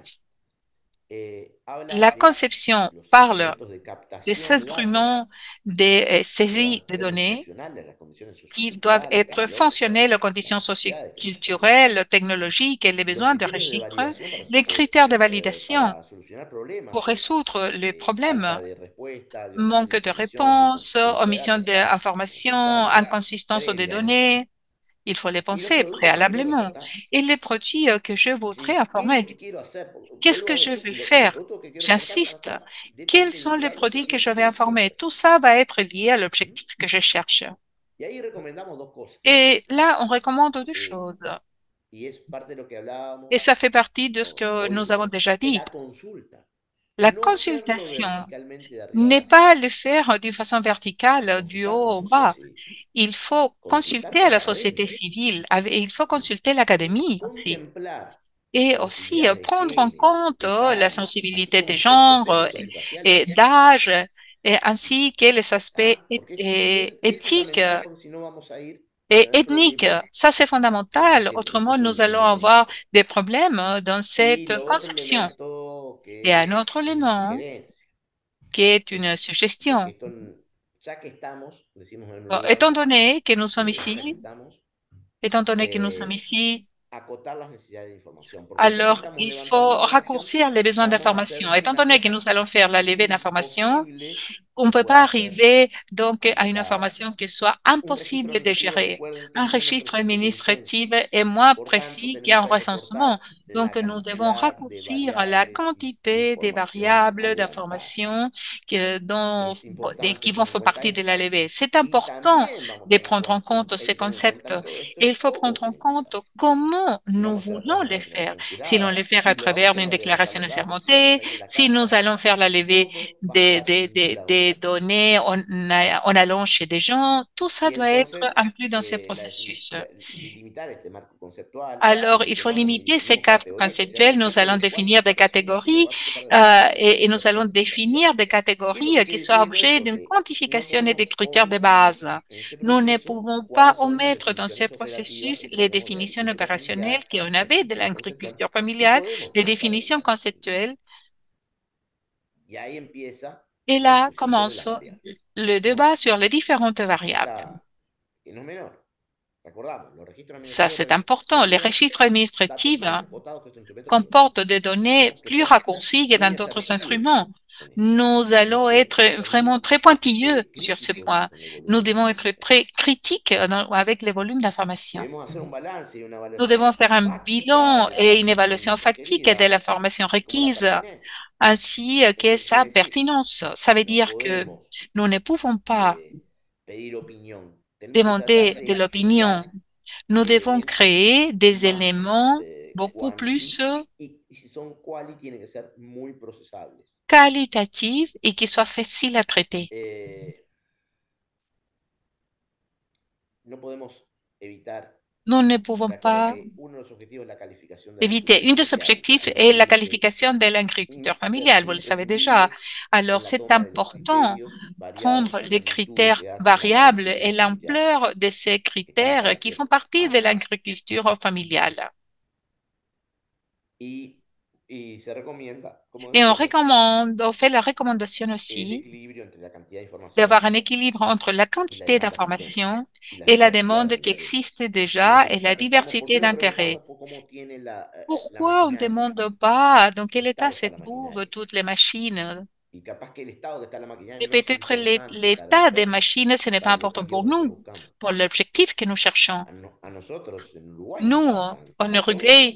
habla La de conception los parle instrumentos de des captación de datos instruments de que saisie van a de ser données funcionales a las condiciones qui doivent socioculturales, être tecnológicas, fonctionnels aux las conditions necesidades que nosotros tenemos. socioculturelles, technologiques et les Los besoins de criterios de registre, validación les critères de validation para solucionar problemas, pour résoudre les falta problèmes, de respuesta, manque de desinformación, réponse, inconsistencia de omission datos, bueno, d'informations, necesita inconsistance des previamente. données. Il faut les Y los penser productos que yo quiero préalablement. captar. Et les produits que je voudrais ¿Qué es lo informer, que quiero hacer? qu'est-ce Vuelvo que a je decir, vais los faire? productos que quiero captar van a J'insiste. estar Quels directamente sont les vinculados a produits que ese je vais objetivo que quiero informer? hacer. Tout ça va être lié à l'objectif que je cherche. Y ahí recomendamos dos cosas. Et là, on recommande deux Eh, choses. y es parte de lo que hablábamos Et ça fait partie de ce que hoy, nous avons déjà dit. la consulta. La No hacerlo consultation verticalmente de arriba n'est abajo. pas le faire d'une façon verticale, du Consultar con la haut au sociedad bas. civil, Il faut consultar consulter con la la société academia, civile, et il faut consulter l'académie aussi. contemplar Et aussi sensibilidades de prendre en género, compte la etarias, así sensibilité des como aspectos genres técnico-gerenciales, et d'âge, et ainsi que les aspects porque es éthiques fundamental porque si no vamos a ir et dentro del ethniques. mismo Ça, c'est fondamental. Autrement, proceso de nous allons diseño avoir conceptual. des problèmes dans Y cette lo otro conception. elemento Et un que autre es la élément sugerencia, qui est une porque suggestion. esto, ya que estamos, decimos en Bon, Uruguay, ici, ya que estamos, étant donné que nous sommes ici, acotar las necesidades de información, porque ya que alors estamos il levantando faut información, raccourcir les besoins vamos a hacer d'information. que Étant la donné que cosa nous allons faire la levée d'informations, imposible on ne peut pas pueda ser arriver donc à une enfocada. information qui soit Un registro impossible de administrativo, gérer. recuerden que Un es menos registre preciso que un censo. administratif est moins Por tanto, précis qu'un tenemos que recensement. recortar Donc, la nous devons cantidad de raccourcir la variables quantité des información a variables levantar. d'informations Es qui importante vont tener en faire cuenta partie de eso. la levée. C'est Y important también vamos de a prendre en compte hay ces que tener en cuenta concepts. en todo esto Et il es faut cómo prendre en compte utilizarlo. comment Si nous vamos a hacerlo a través voulons de una les faire. declaración Si l'on jurada, les fait à si lo vamos a travers hacer une para levantar déclaration los datos, si vamos assermentée, a ir de la si nous casa, allons faire la levée todo va a estar vinculado a des eso. données en allant chez des gens, tout ça Y doit être entonces, inclus dans ces processus. limitar este marco conceptual, Alors, il faut mencionamos y limiter ces definimos cadres categorías conceptuels. Nous especialmente allons de cuáles définir son des para definir y catégories probarse para definir et nous allons criterios diferenciales. définir des ¿Qué es lo catégories que qui quiere soient decir eso? objets d'une Que no quantification et podemos des critères de omitir base. en este Nous ne proceso pouvons pas cuáles son las omettre dans ces definiciones operativas processus que les conocemos de définitions agricultura opérationnelles familiar, qu'on del avait de diseño conceptual, l'agriculture y familiale, podemos les tratar de définitions usar. conceptuelles. Y ahí empieza Et la là discusión sobre las commence variables, le ¿no? débat sur les différentes variables. Esta, que no es menor. Recordamos, los registros Ça, administrativos c'est tienen important. Les menos registres datos administratifs más acotados que estos instrumentos que otros. comportent des données Tenemos que plus ser raccourcies que dans muy d'autres asertivos instruments. con esto. Nous allons Tenemos être que ser vraiment muy très pointilleux sur ce críticos point. con el Nous volumen de devons être información. très critiques avec les volumes d'information. Debemos hacer un balance y una Nous evaluación devons faire un fáctica bilan de la et une évaluation información factique de requerida l'information como la requise, pertinencia. ainsi que Esto sa quiere decir, pertinence. Ça veut no dire que podemos nous ne pouvons pas pedir opinión. Tenemos que demander tratar de de l'opinion. generar Nous devons elementos créer des más éléments beaucoup quanti plus y si son quali tienen que ser muy procesables. qualitatifs et qui soient faciles à traiter. No podemos evitar. Nous ne pouvons pas éviter. Un des objectifs est la qualification de l'agriculteur familial, vous le savez déjà. Alors, c'est important de prendre les critères variables et l'ampleur de ces critères qui font partie de l'agriculture familiale. Et on recommande, on fait la recommandation aussi d'avoir un équilibre entre la quantité d'informations et la demande qui existe déjà et la diversité d'intérêts. Pourquoi on ne demande pas dans quel état se trouvent toutes les machines? Et peut-être l'état des machines, ce n'est pas important pour nous, pour l'objectif que nous cherchons. Nous, en Uruguay,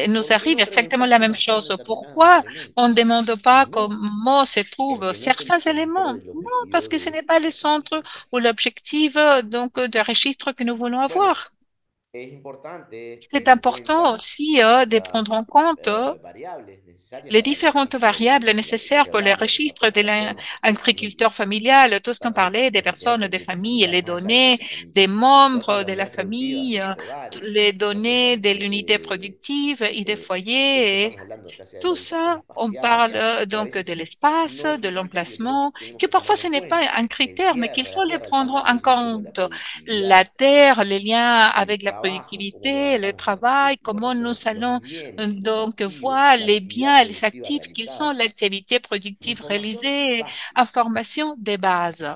nous arrive exactement la même chose. Pourquoi on ne demande pas comment se trouvent certains éléments? Non, parce que ce n'est pas le centre ou l'objectif donc de registre que nous voulons avoir. C'est important aussi de prendre en compte les différentes variables nécessaires pour les registres de l'agriculteur familial, tout ce qu'on parlait des personnes, des familles, les données des membres de la famille, les données de l'unité productive et des foyers. Tout ça, on parle donc de l'espace, de l'emplacement, que parfois ce n'est pas un critère, mais qu'il faut le prendre en compte. La terre, les liens avec la productivité, le travail, comment nous allons donc voir les biens et les actifs qu'ils sont l'activité productive réalisée, information de base.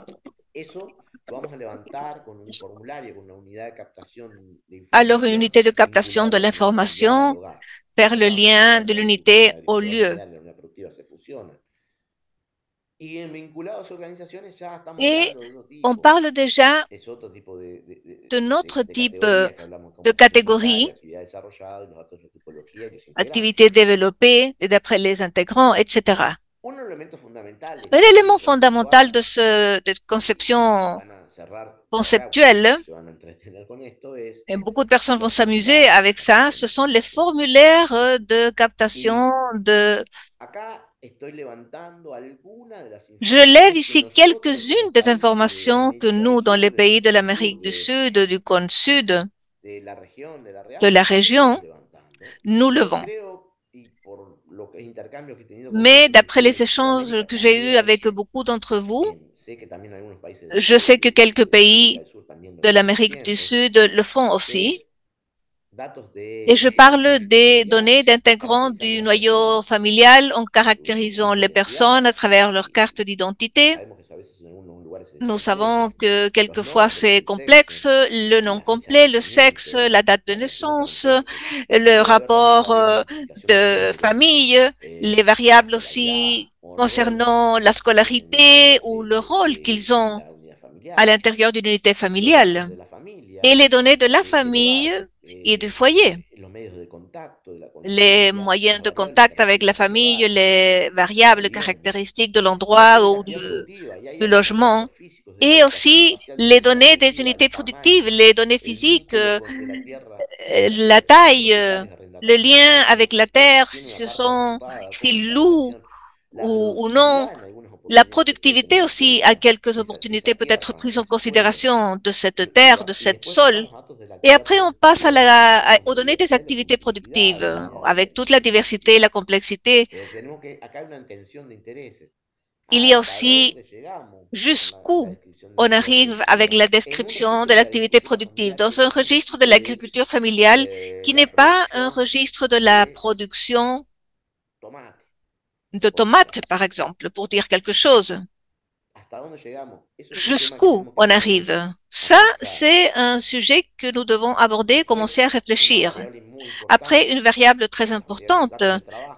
Alors, une unité de captation de l'information faire le lien de l'unité au lieu. Et on parle déjà d'un autre type de catégorie, activités développées d'après les intégrants, etc. Un élément fondamental de cette conception conceptuelle, et beaucoup de personnes vont s'amuser avec ça, ce sont les formulaires de captation de... Je lève ici quelques-unes des informations que nous, dans les pays de l'Amérique du Sud, du cône sud, de la région, nous levons. Mais d'après les échanges que j'ai eus avec beaucoup d'entre vous, je sais que quelques pays de l'Amérique du Sud le font aussi. Et je parle des données d'intégrants du noyau familial en caractérisant les personnes à travers leur carte d'identité. Nous savons que quelquefois c'est complexe, le nom complet, le sexe, la date de naissance, le rapport de famille, les variables aussi concernant la scolarité ou le rôle qu'ils ont à l'intérieur d'une unité familiale et les données de la famille et du foyer. Les moyens de contact avec la famille, les variables caractéristiques de l'endroit ou du logement, et aussi les données des unités productives, les données physiques, la taille, le lien avec la terre, s'ils louent ou non. La productivité aussi a quelques opportunités peut être prises en considération de cette terre, de cette sol. Et après, on passe aux données des activités productives, avec toute la diversité et la complexité. Il y a aussi jusqu'où on arrive avec la description de l'activité productive dans un registre de l'agriculture familiale qui n'est pas un registre de la production de tomates, par exemple, pour dire quelque chose. Jusqu'où on arrive? Ça, c'est un sujet que nous devons aborder, commencer à réfléchir. Après, une variable très importante,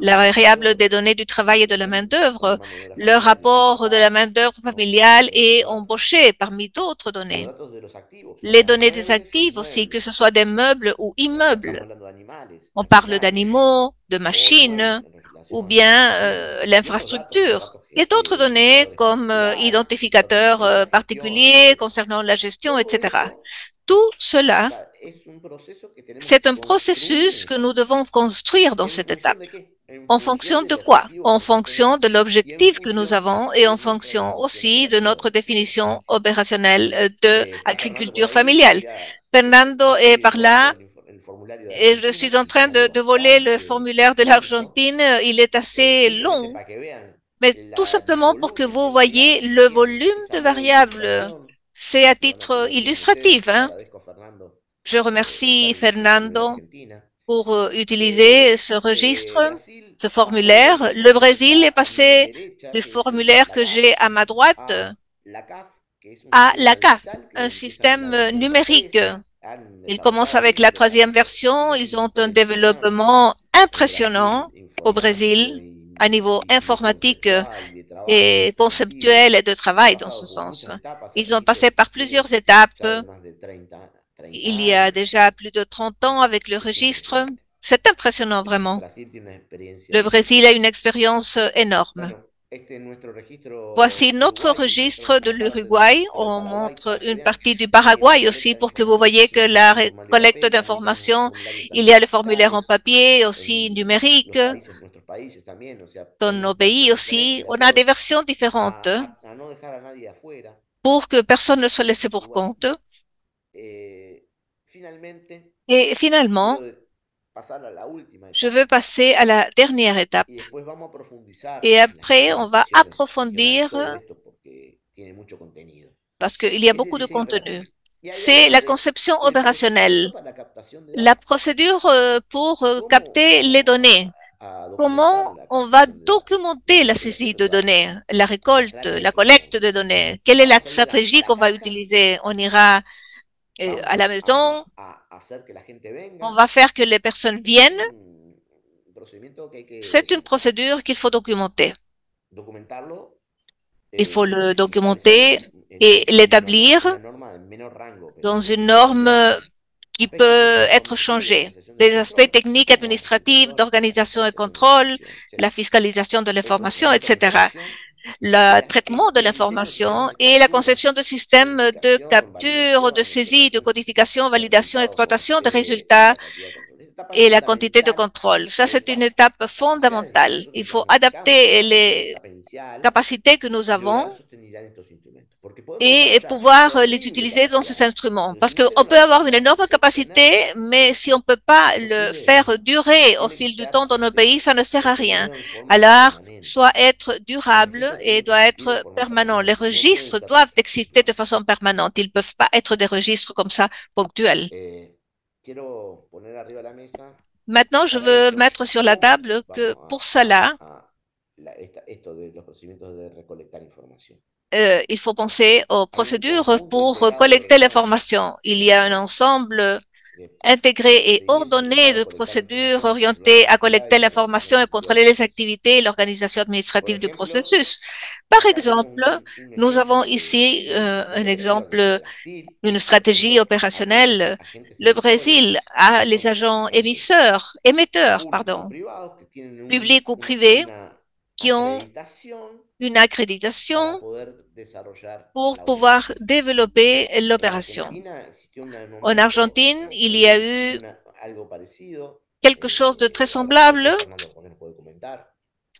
la variable des données du travail et de la main-d'œuvre, le rapport de la main-d'œuvre familiale et embauchée parmi d'autres données. Les données des actifs aussi, que ce soit des meubles ou immeubles. On parle d'animaux, de machines, ou bien l'infrastructure. Et d'autres données comme identificateurs particuliers concernant la gestion, etc. Tout cela, c'est un processus que nous devons construire dans cette étape. En fonction de quoi? En fonction de l'objectif que nous avons et en fonction aussi de notre définition opérationnelle de agriculture familiale. Fernando est par là. Et je suis en train de voler le formulaire de l'Argentine. Il est assez long, mais tout simplement pour que vous voyez le volume de variables. C'est à titre illustratif. Je remercie Fernando pour utiliser ce registre, ce formulaire. Le Brésil est passé du formulaire que j'ai à ma droite à la CAF, un système numérique. Ils commencent avec la 3e version. Ils ont un développement impressionnant au Brésil à niveau informatique et conceptuel et de travail dans ce sens. Ils ont passé par plusieurs étapes. Il y a déjà plus de 30 ans avec le registre. C'est impressionnant vraiment. Le Brésil a une expérience énorme. Voici notre registre de l'Uruguay. On montre une partie du Paraguay aussi pour que vous voyez que la collecte d'informations, il y a le formulaire en papier, aussi numérique. Dans nos pays aussi, on a des versions différentes pour que personne ne soit laissé pour compte. Et finalement, je veux passer à la dernière étape. Et après, on va approfondir parce qu'il y a beaucoup de contenu. C'est la conception opérationnelle, la procédure pour capter les données. Comment on va documenter la saisie de données, la récolte, la collecte de données? Quelle est la stratégie qu'on va utiliser? On ira à la maison, on va faire que les personnes viennent. C'est une procédure qu'il faut documenter. Il faut le documenter et l'établir dans une norme qui peut être changée. Des aspects techniques, administratifs, d'organisation et contrôle, la fiscalisation de l'information, etc. Le traitement de l'information et la conception de systèmes de capture, de saisie, de codification, validation, exploitation des résultats et la quantité de contrôle. Ça, c'est une étape fondamentale. Il faut adapter les capacités que nous avons et pouvoir les utiliser dans ces instruments. Parce qu'on peut avoir une énorme capacité, mais si on ne peut pas le faire durer au fil du temps dans nos pays, ça ne sert à rien. Alors, soit être durable et doit être permanent. Les registres doivent exister de façon permanente. Ils ne peuvent pas être des registres comme ça ponctuels. Maintenant, je veux mettre sur la table que pour cela, il faut penser aux procédures pour collecter l'information. Il y a un ensemble intégré et ordonné de procédures orientées à collecter l'information et contrôler les activités et l'organisation administrative du processus. Par exemple, nous avons ici un exemple, une stratégie opérationnelle. Le Brésil a les agents émetteurs, publics ou privés, qui ont une accréditation pour pouvoir développer l'opération. En Argentine, il y a eu quelque chose de très semblable.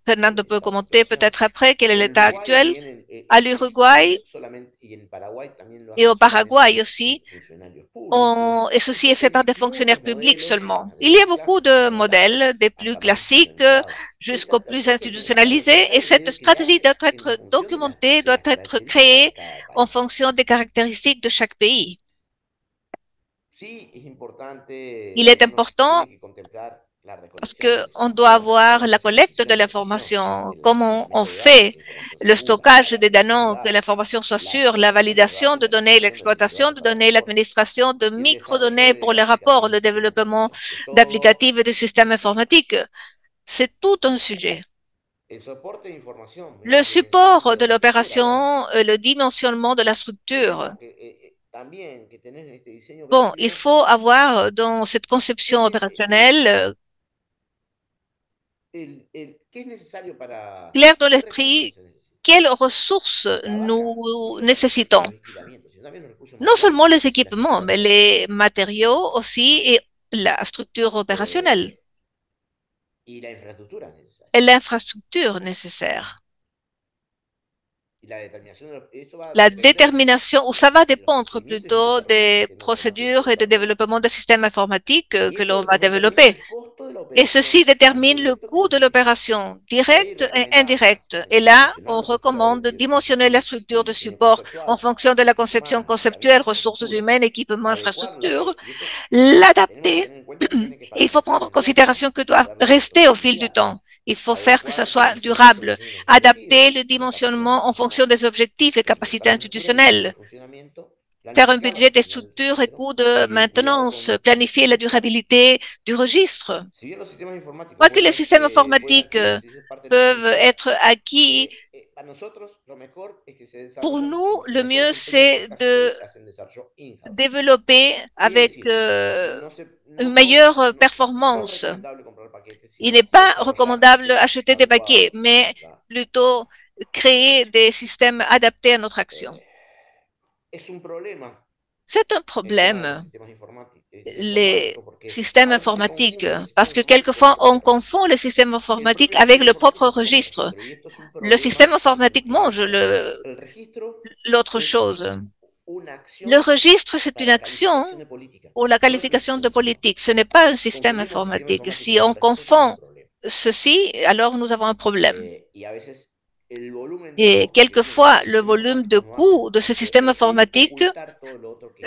Fernando peut commenter peut-être après quel est l'état actuel. À l'Uruguay et au Paraguay aussi, et ceci est fait par des fonctionnaires publics seulement. Il y a beaucoup de modèles, des plus classiques jusqu'aux plus institutionnalisés, et cette stratégie doit être documentée, doit être créée en fonction des caractéristiques de chaque pays. Il est important parce qu'on doit avoir la collecte de l'information, comment on fait le stockage des données, que l'information soit sûre, la validation de données, l'exploitation de données, l'administration de microdonnées pour les rapports, le développement d'applicatifs et de systèmes informatiques. C'est tout un sujet. Le support de l'opération, le dimensionnement de la structure. Bon, il faut avoir dans cette conception opérationnelle clair dans l'esprit quelles ressources nous nécessitons. Non seulement les équipements, mais les matériaux aussi et la structure opérationnelle et l'infrastructure nécessaire. La détermination, ou ça va dépendre plutôt des procédures et de développement de systèmes informatiques que l'on va développer. Et ceci détermine le coût de l'opération, directe et indirecte. Et là, on recommande de dimensionner la structure de support en fonction de la conception conceptuelle, ressources humaines, équipements, infrastructures, l'adapter. Il faut prendre en considération que doit rester au fil du temps. Il faut faire que ça soit durable, adapter le dimensionnement en fonction des objectifs et capacités institutionnelles, faire un budget des structures et coûts de maintenance, planifier la durabilité du registre. Quoique les systèmes informatiques peuvent être acquis, pour nous, le mieux, c'est de développer avec une meilleure performance. Il n'est pas recommandable d'acheter des paquets, mais plutôt créer des systèmes adaptés à notre action. C'est un problème, les systèmes informatiques, parce que quelquefois, on confond les systèmes informatiques avec le propre registre. Le système informatique mange l'autre chose. Le registre, c'est une action ou la qualification de politique. Ce n'est pas un système informatique. Si on confond ceci, alors nous avons un problème. Et quelquefois, le volume de coûts de ce système informatique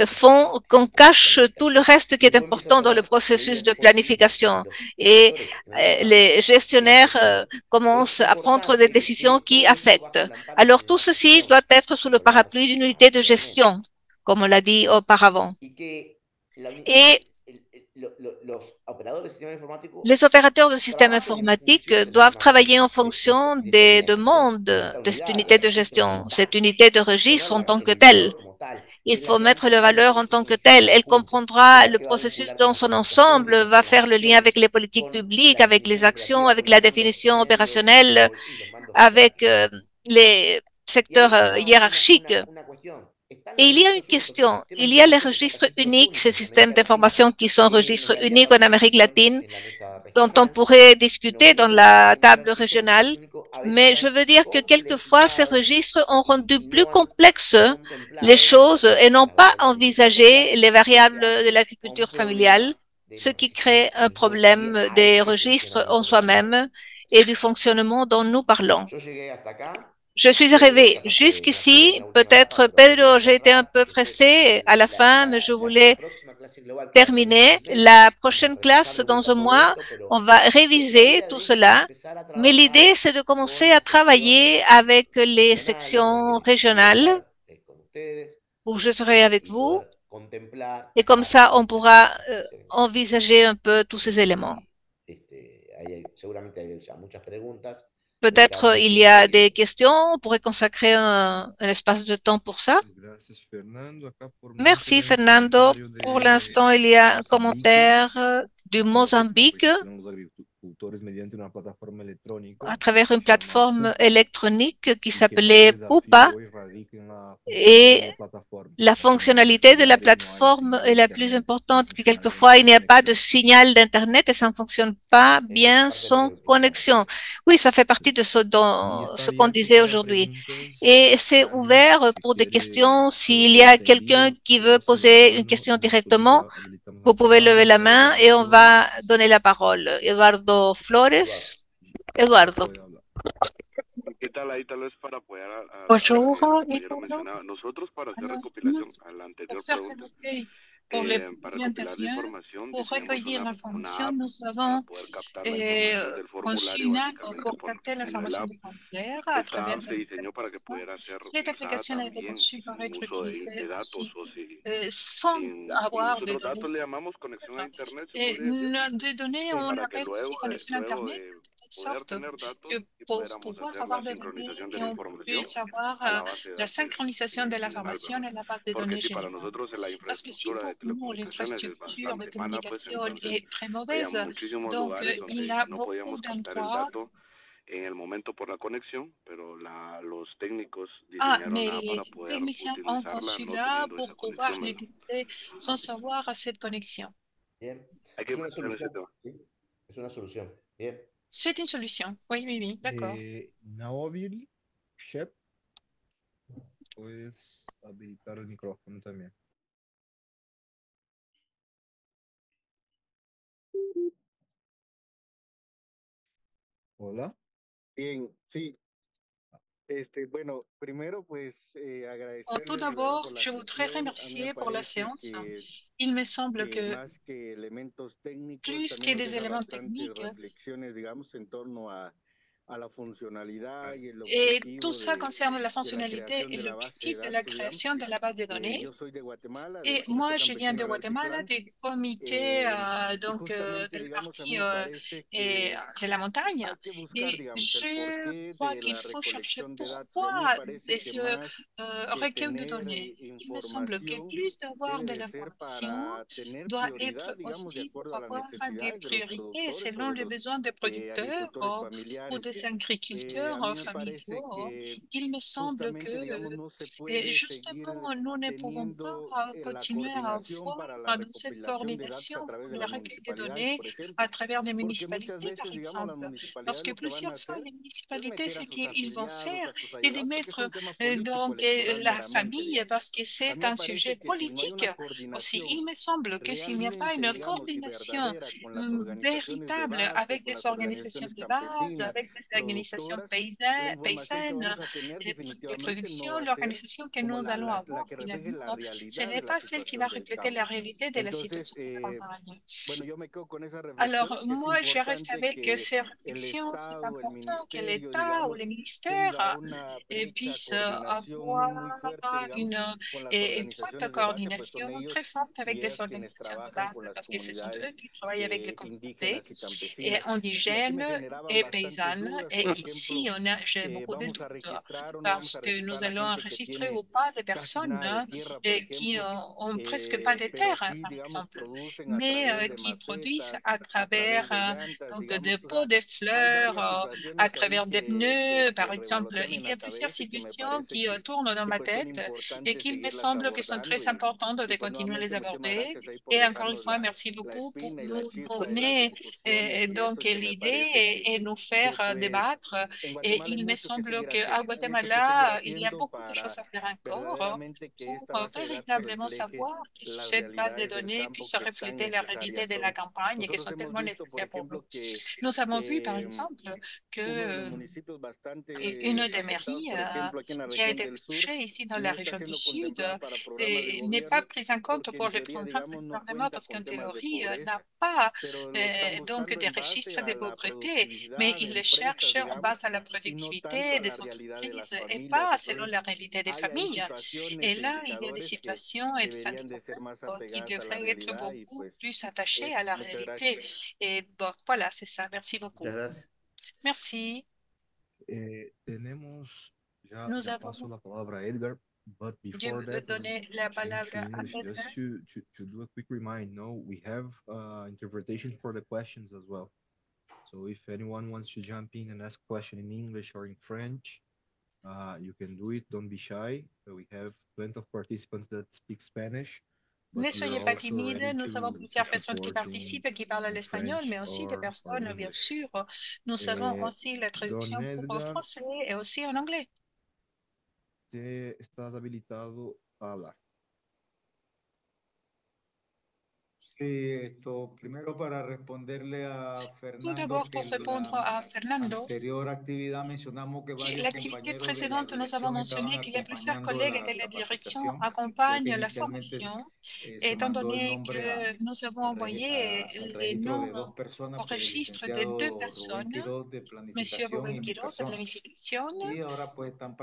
font qu'on cache tout le reste qui est important dans le processus de planification. Et les gestionnaires commencent à prendre des décisions qui affectent. Alors, tout ceci doit être sous le parapluie d'une unité de gestion, comme on l'a dit auparavant. Et les opérateurs de systèmes informatiques doivent travailler en fonction des demandes de cette unité de gestion, cette unité de registre en tant que telle. Il faut mettre la valeur en tant que telle. Elle comprendra le processus dans son ensemble, va faire le lien avec les politiques publiques, avec les actions, avec la définition opérationnelle, avec les secteurs hiérarchiques. Et il y a une question. Il y a les registres uniques, ces systèmes d'information qui sont registres uniques en Amérique latine, dont on pourrait discuter dans la table régionale. Mais je veux dire que quelquefois, ces registres ont rendu plus complexes les choses et n'ont pas envisagé les variables de l'agriculture familiale, ce qui crée un problème des registres en soi-même et du fonctionnement dont nous parlons. Je suis arrivé jusqu'ici. Peut-être, Pedro, j'ai été un peu pressé à la fin, mais je voulais terminer. La prochaine classe, dans un mois, on va réviser tout cela. Mais l'idée, c'est de commencer à travailler avec les sections régionales où je serai avec vous. Et comme ça, on pourra envisager un peu tous ces éléments. Peut-être il y a des questions, on pourrait consacrer un espace de temps pour ça. Merci Fernando. Pour l'instant, il y a un commentaire du Mozambique à travers une plateforme électronique qui s'appelait Pupa. Et la fonctionnalité de la plateforme est la plus importante, que quelquefois il n'y a pas de signal d'Internet et ça ne fonctionne pas bien sans connexion. Oui, ça fait partie de ce qu'on disait aujourd'hui. Et c'est ouvert pour des questions. S'il y a quelqu'un qui veut poser une question directement, vous pouvez lever la main et on va donner la parole. Eduardo Flores. Eduardo. ¿Qué tal? Ahí tal vez para apoyar a Bonjour, lo que compañero mencionaba. Nosotros para hacer recopilación a la anterior pregunta, para recopilar la información, pour diseñamos recueillir una l'information, app nous para avons poder captar la información del conçu formulario une app básicamente pour capter en el l'information app. du formulaire à Esta travers app se diseñó para que pudiera ser cette usada application a été también conçue pour sin être uso utilisée de datos aussi o sans sin avoir uso de de los données. datos le llamamos conexión a internet, se Et podría decir, des données, on para que l'appelle aussi connexion luego Internet, de de telle poder sorte tener datos que y pour pudiéramos pouvoir hacer la avoir des données sincronización de et la on información puisse avoir a la base de la datos synchronisation de general, l'information ¿verdad? et la base de Porque données si para générale. nosotros la Parce que si infraestructura pour de nous, telecomunicaciones es l'infrastructure de bastante mala, pues communication entonces est très mauvaise, veíamos muchísimos donc lugares il y donde a no beaucoup podíamos captar el d'endroits. dato en el momento por la conexión, pero los técnicos Ah, diseñaron mais la para les poder techniciens ont utilizarla conçu no là teniendo esa pour pouvoir conexión, ¿verdad? l'écouter sans savoir cette connexion. Bien. Hay que Es una pensar en ese solución. tema. ¿Sí? Es una solución. Bien. C'est une solution. Oui, oui, oui, d'accord. Naobil, Shep, puedes habilitar el micrófono también. Hola. Bien, sí. Bueno, primero, pues, Tout agradecerles luego d'abord, por la je voudrais sesión. A mí me remercier pour la parece séance. Il me semble que que más que elementos técnicos, plus también que nos des deja éléments bastantes techniques, reflexiones, digamos, en torno a la funcionalidad y el et tout objetivo ça concerne la de la fonctionnalité creación et de la base de l'objectif de la datos, digamos. création de la base de données. Yo soy de Guatemala, Et del moi, Comité je viens de Campesino Guatemala, Reciclán, du comité y justamente, de la digamos, a mí partie me parece et, que de la montagne. hay que buscar, Et digamos, el je porqué crois de qu'il la faut chercher recolección de datos. Y a mí me pourquoi parece de que ce más que recueil de tener données. Il me semble que información plus d'avoir debe de de ser l'information para tener doit être prioridad, digamos, de aussi pour acuerdo a las avoir des necesidades de los priorités productores selon o de les los besoins des producteurs agricultores ou familiares. des agriculteurs A mí me parece familiaux. que Il me semble que justamente, digamos, no se puede seguir justement, nous ne pouvons teniendo pas la continuer à coordinación avoir para la dans cette recopilación de datos a coordination través pour de le las recueil de municipalidades, données por à ejemplo, travers des porque muchas municipalités, par veces, digamos, las exemple. Parce municipalidades que lo que van a plusieurs fois, hacer les es municipalités, meter ce a sus qu'ils vont afiliados, faire, a sus c'est de allegados, porque es mettre un tema político electoral la meramente, famille digamos. parce que A c'est mí me un sujet parece que si no hay politique una aussi. coordinación Il me semble que s'il n'y a pas realmente, une digamos, y coordination verdadera con las organizaciones de véritable base, avec con des las organisations organizaciones de base, campesinas, avec des organisations productoras, la información que paysannes vamos a tener de definitivamente no production, va a ser l'organisation que como nous allons la avoir que refleje la finalement, ce realidad de n'est la pas celle qui va situación del refléter la campo. réalité de la Entonces, situation de la campagne. bueno, yo me quedo con esas Alors, reflexiones, que es moi, je reste importante avec que ces el réflexions. C'est Estado, el important que ministerio, l'État ou les digamos, tenga ministères una brecha, puissent coordinación muy, muy avoir fuerte, digamos, une con las étroite organizaciones de base, pues coordination son très ellos forte avec y des ellas quienes organisations de trabajan con base, las parce que ce sont eux comunidades qui travaillent avec les communautés indígenas y et campesinas. Y aquí me indigènes generaban et bastantes paysannes. dudas, Et por ici, ejemplo, j'ai beaucoup de vamos a doutes registrar o no vamos parce a que registrar nous a allons gente que enregistrer tiene ou pas des casi personnes nada de tierra, por qui ejemplo, ont presque pas de pero terre, sí, par digamos, exemple, producen a mais través de qui produisent macetas, à a travers través de llantas, donc digamos, des o pots sea, de hay fleurs, varias à situaciones ahí travers des pneus, que par exemple. revolotean Il en y la a plusieurs cabeza y que me situations parece qui tournent dans que ma pues son tête et importantes qu'il me seguirlas semble que sont abordando très importantes de pues continuer à les nuevamente muchísimas aborder. gracias ahí por Et encore une dejarnos fois, merci la beaucoup pour espina y la nous chispa de la donner discusión y donc eso y que me l'idée parece et nous que faire pues débattre. en Et Guatemala hay il me mucho que semble seguir qu'à haciendo, mucho que seguir Guatemala, il y a haciendo beaucoup de choses para à faire encore verdaderamente que pour esta base de datos véritablement refleje savoir que las cette base de realidades del données campo puisse que tan refléter la réalité necesarias de la son. campagne et qui Nosotros sont hemos tellement visto, por nécessaires pour nous. ejemplo, que Nous avons vu, par exemple, uno de los que municipios une bastante des afectados, mairies por ejemplo, aquí en la qui a región été del sur, touchée ici dans la no está région du siendo Sud contemplada para programas de n'est pas gobierno prise en compte porque pour en les teoría, programmes du digamos, no gouvernement cuenta parce qu'en con temas de théorie, n'a pobreza, pas pero lo están donc buscando des en base registres de a la pauvreté, mais productividad de ils les empresas, cherchent en digamos, base à la y no tanto productivité a la des realidad de las entreprises et familias. pas selon Entonces, la réalité des hay ahí familles. Et situaciones e là, il y a des indicadores que situations et des deberían de ser indicateurs más qui apegadas a la devraient être realidad y beaucoup pues plus attachés à eso. la Muchas gracias. réalité. Et donc, voilà, c'est ça. Merci beaucoup. Muchas gracias. Merci. Tenemos ya Nous le avons paso la palabra a Edgar, but Je before veux that, on donner la change to palabra a English Edgar. just to do a quick remind. No, we have interpretation for the questions as well. So if anyone wants to jump in and ask a question in English or in French, you can do it. Don't be shy. We have plenty of participants that speak Spanish, but Ne we are soyez pas also timide, ready nous avons to plusieurs personnes qui support participent et qui parlent in l'espagnol, mais French aussi des or personnes, bien English. sûr. Nous avons aussi la Don traduction pour Edgar, français et aussi en anglais. te estás habilitado a hablar. Sí, primero para responderle a Tout Fernando d'abord, que pour en répondre la à Fernando, anterior actividad mencionamos que varios l'activité compañeros de la précédente, nous avons dirección estaban mentionné qu'il y a plusieurs acompañando collègues de la la direction capacitación. Creo que accompagnent la inicialmente formation, se étant mandó el donné nombre que nous avons envoyé al les registro noms de dos personas au por el registre de deux licenciado Rubén personnes, Quiroz de Monsieur planificación Ruben y mi Quiroz de persona. planification. Y ahora pues están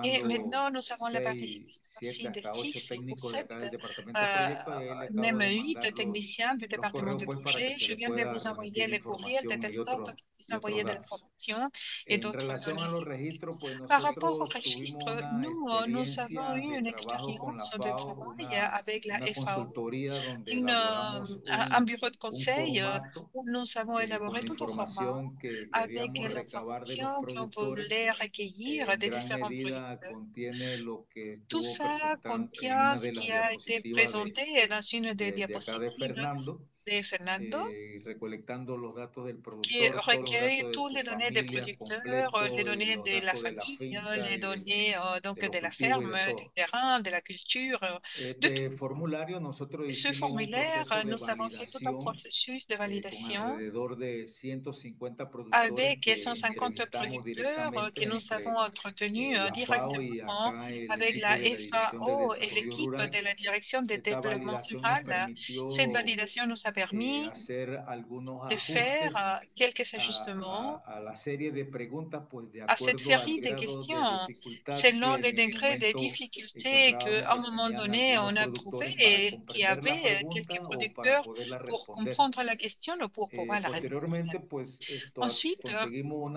Et participando maintenant, nous avons la participation 7 aussi de hasta 8 6 ou técnicos de 7, acá del departamento de proyectos. Ahí le acabo même de 8 mandar techniciens du los département correos de pues para que projet. se Je le viens de pueda vous envoyer remitir les courriels de información telle sorte qu'ils puissent y otros envoyer de datos. l'information et En d'autres relación a données. los registros, pues Par rapport au nosotros tuvimos registre, una nous avons experiencia eu de une trabajo con la expérience de FAO, travail avec la una FAO, consultoría donde une, elaboramos un bureau de un conseil formato où nous avons con élaboré la tout un format información que avec queríamos recabar de los l'information qu'on productores. voulait recueillir En des gran différents medida producteurs. contiene lo que Tout estuvo ça presentando en contient una ce de las qui a été diapositivas présenté dans une des de acá de diapositives Fernando. de Fernando, recolectando los datos del qui productor, todos los recueille datos de toutes su les données des familia producteurs, les completo y données los de la datos de la famille, finca les données de donc los de la cultivos y ferme, de du todo. terrain, de la culture, de tout. Este formulario nosotros Ce hicimos un formulaire, proceso de nous avons fait tout un validación processus de con validation alrededor de 150 productores avec que 150 entrevistamos producteurs que directamente nous avons entre entretenus la FAO y directement acá el avec la equipo de la Dirección de FAO et Desarrollo l'équipe Rural. de la Direction de Esta développement validación nos rural. Cette permitió validation nous a permis hacer algunos de faire ajustes quelques ajustements a la serie de preguntas, pues de à cette acuerdo al série de grado de questions dificultad selon que les en el degrés de momento difficulté encontrábamos qu'à un que moment tenían donné algunos on a trouvé productores para et qu'il y comprender la avait quelques pregunta o para producteurs poderla pour responder. comprendre la question ou pour pouvoir la répondre. Posteriormente, pues Ensuite, conseguimos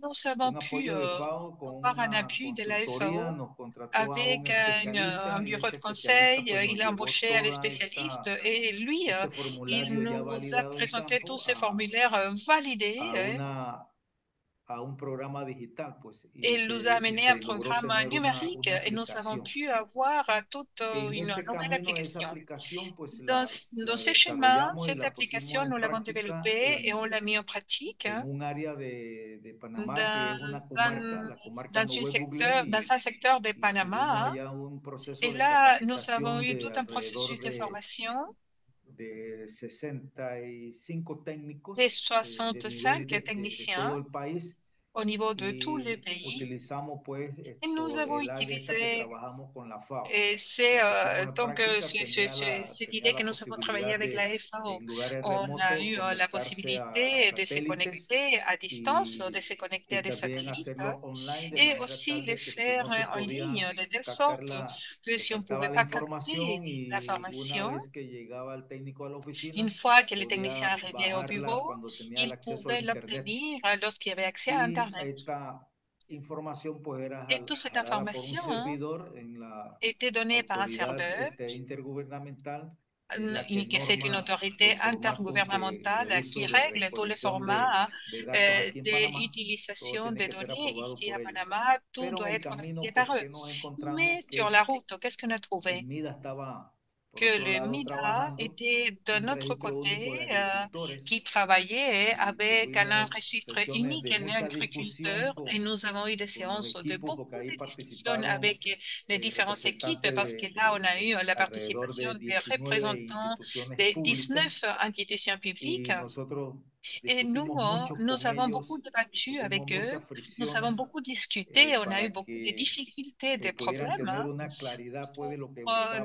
nous avons un pu apoyo de FAO con avoir un una appui de la consultoría, FAO nos contrató a un avec especialista un y bureau ese de especialista conseil. pues nos Il a llevó embauché des toda spécialistes et lui, este il formulario ya nous a validado en présenté tous campo ces formulaires validés a un programa digital, pues, et il nous a y amené un se logró programme tener numérique una et nous avons aplicación. pu avoir toute En une ese nouvelle camino, esa application. aplicación, pues Dans la ce schéma, desarrollamos y cette la pusimos application, en nous l'avons práctica développée et on l'a mis en pratique en un área de Panamá que es dans, una comarca, dans, la comarca dans, Nubes Buglé, dans un secteur de y tuvimos Panama. allá un proceso Et de là, nous avons capacitación eu de tout un alrededor processus de formation de 65 des técnicos de 65 nivel de techniciens todo el país au niveau de tous les y pays. utilizamos pues Et nous avons el área esta que utilisé, trabajamos con la FAO. et c'est La pusimos en donc práctica, tenía cette tenía idée que la nous avons travaillé posibilidad avec la de FAO. en lugares On a remotos eu la conectarse a possibilité de se satélites connecter à distance, de se connecter y à des también satellites hacerlo online de et manera aussi tal les de que si faire no se en ligne podía de telle captar sorte que se si on ne captaba pouvait la pas capter información y una l'information, vez que llegaba el técnico a la une oficina, fois que les techniciens podía arrivaient au bajarla bureau, cuando tenía el ils acceso al pouvaient internet l'obtenir lorsqu'il y avait accès à y Internet. esta información pues era Et toute cette jalada por un information servidor en la était donnée par un autoridad serveur. intergubernamental que es la que C'est une norma autorité los formatos de intergouvernementale qui uso de règle tous les recolección formats de datos aquí en Panamá. Todo d'utilisation tiene des que ser données aprobado ici à por ellos. Panama. Tout Pero en doit el être camino, validé pues, par eux. que nos encontramos Mais sur la route, qu'est-ce qu'on a el trouvé? MIDA estaba, por Que otro le lado, MIDA trabajando était de un notre registro único de côté, agricultores qui travaillait y avec un tuvimos registre sesiones unique de des mucha discusión agriculteurs et nous avons eu des con los séances de equipos, porque beaucoup ahí de discussions participaron avec les différentes équipes representantes parce que là, on a eu la alrededor participation de des 19 représentants instituciones des públicas 19 institutions publiques. y nosotros Et nous, discutimos mucho nous con avons beaucoup ellos, débattu tuvimos avec eux, muchas nous avons fricciones beaucoup discuté, on a eu para beaucoup de que difficultés, des pudieran problèmes, tener una claridad pues, de lo que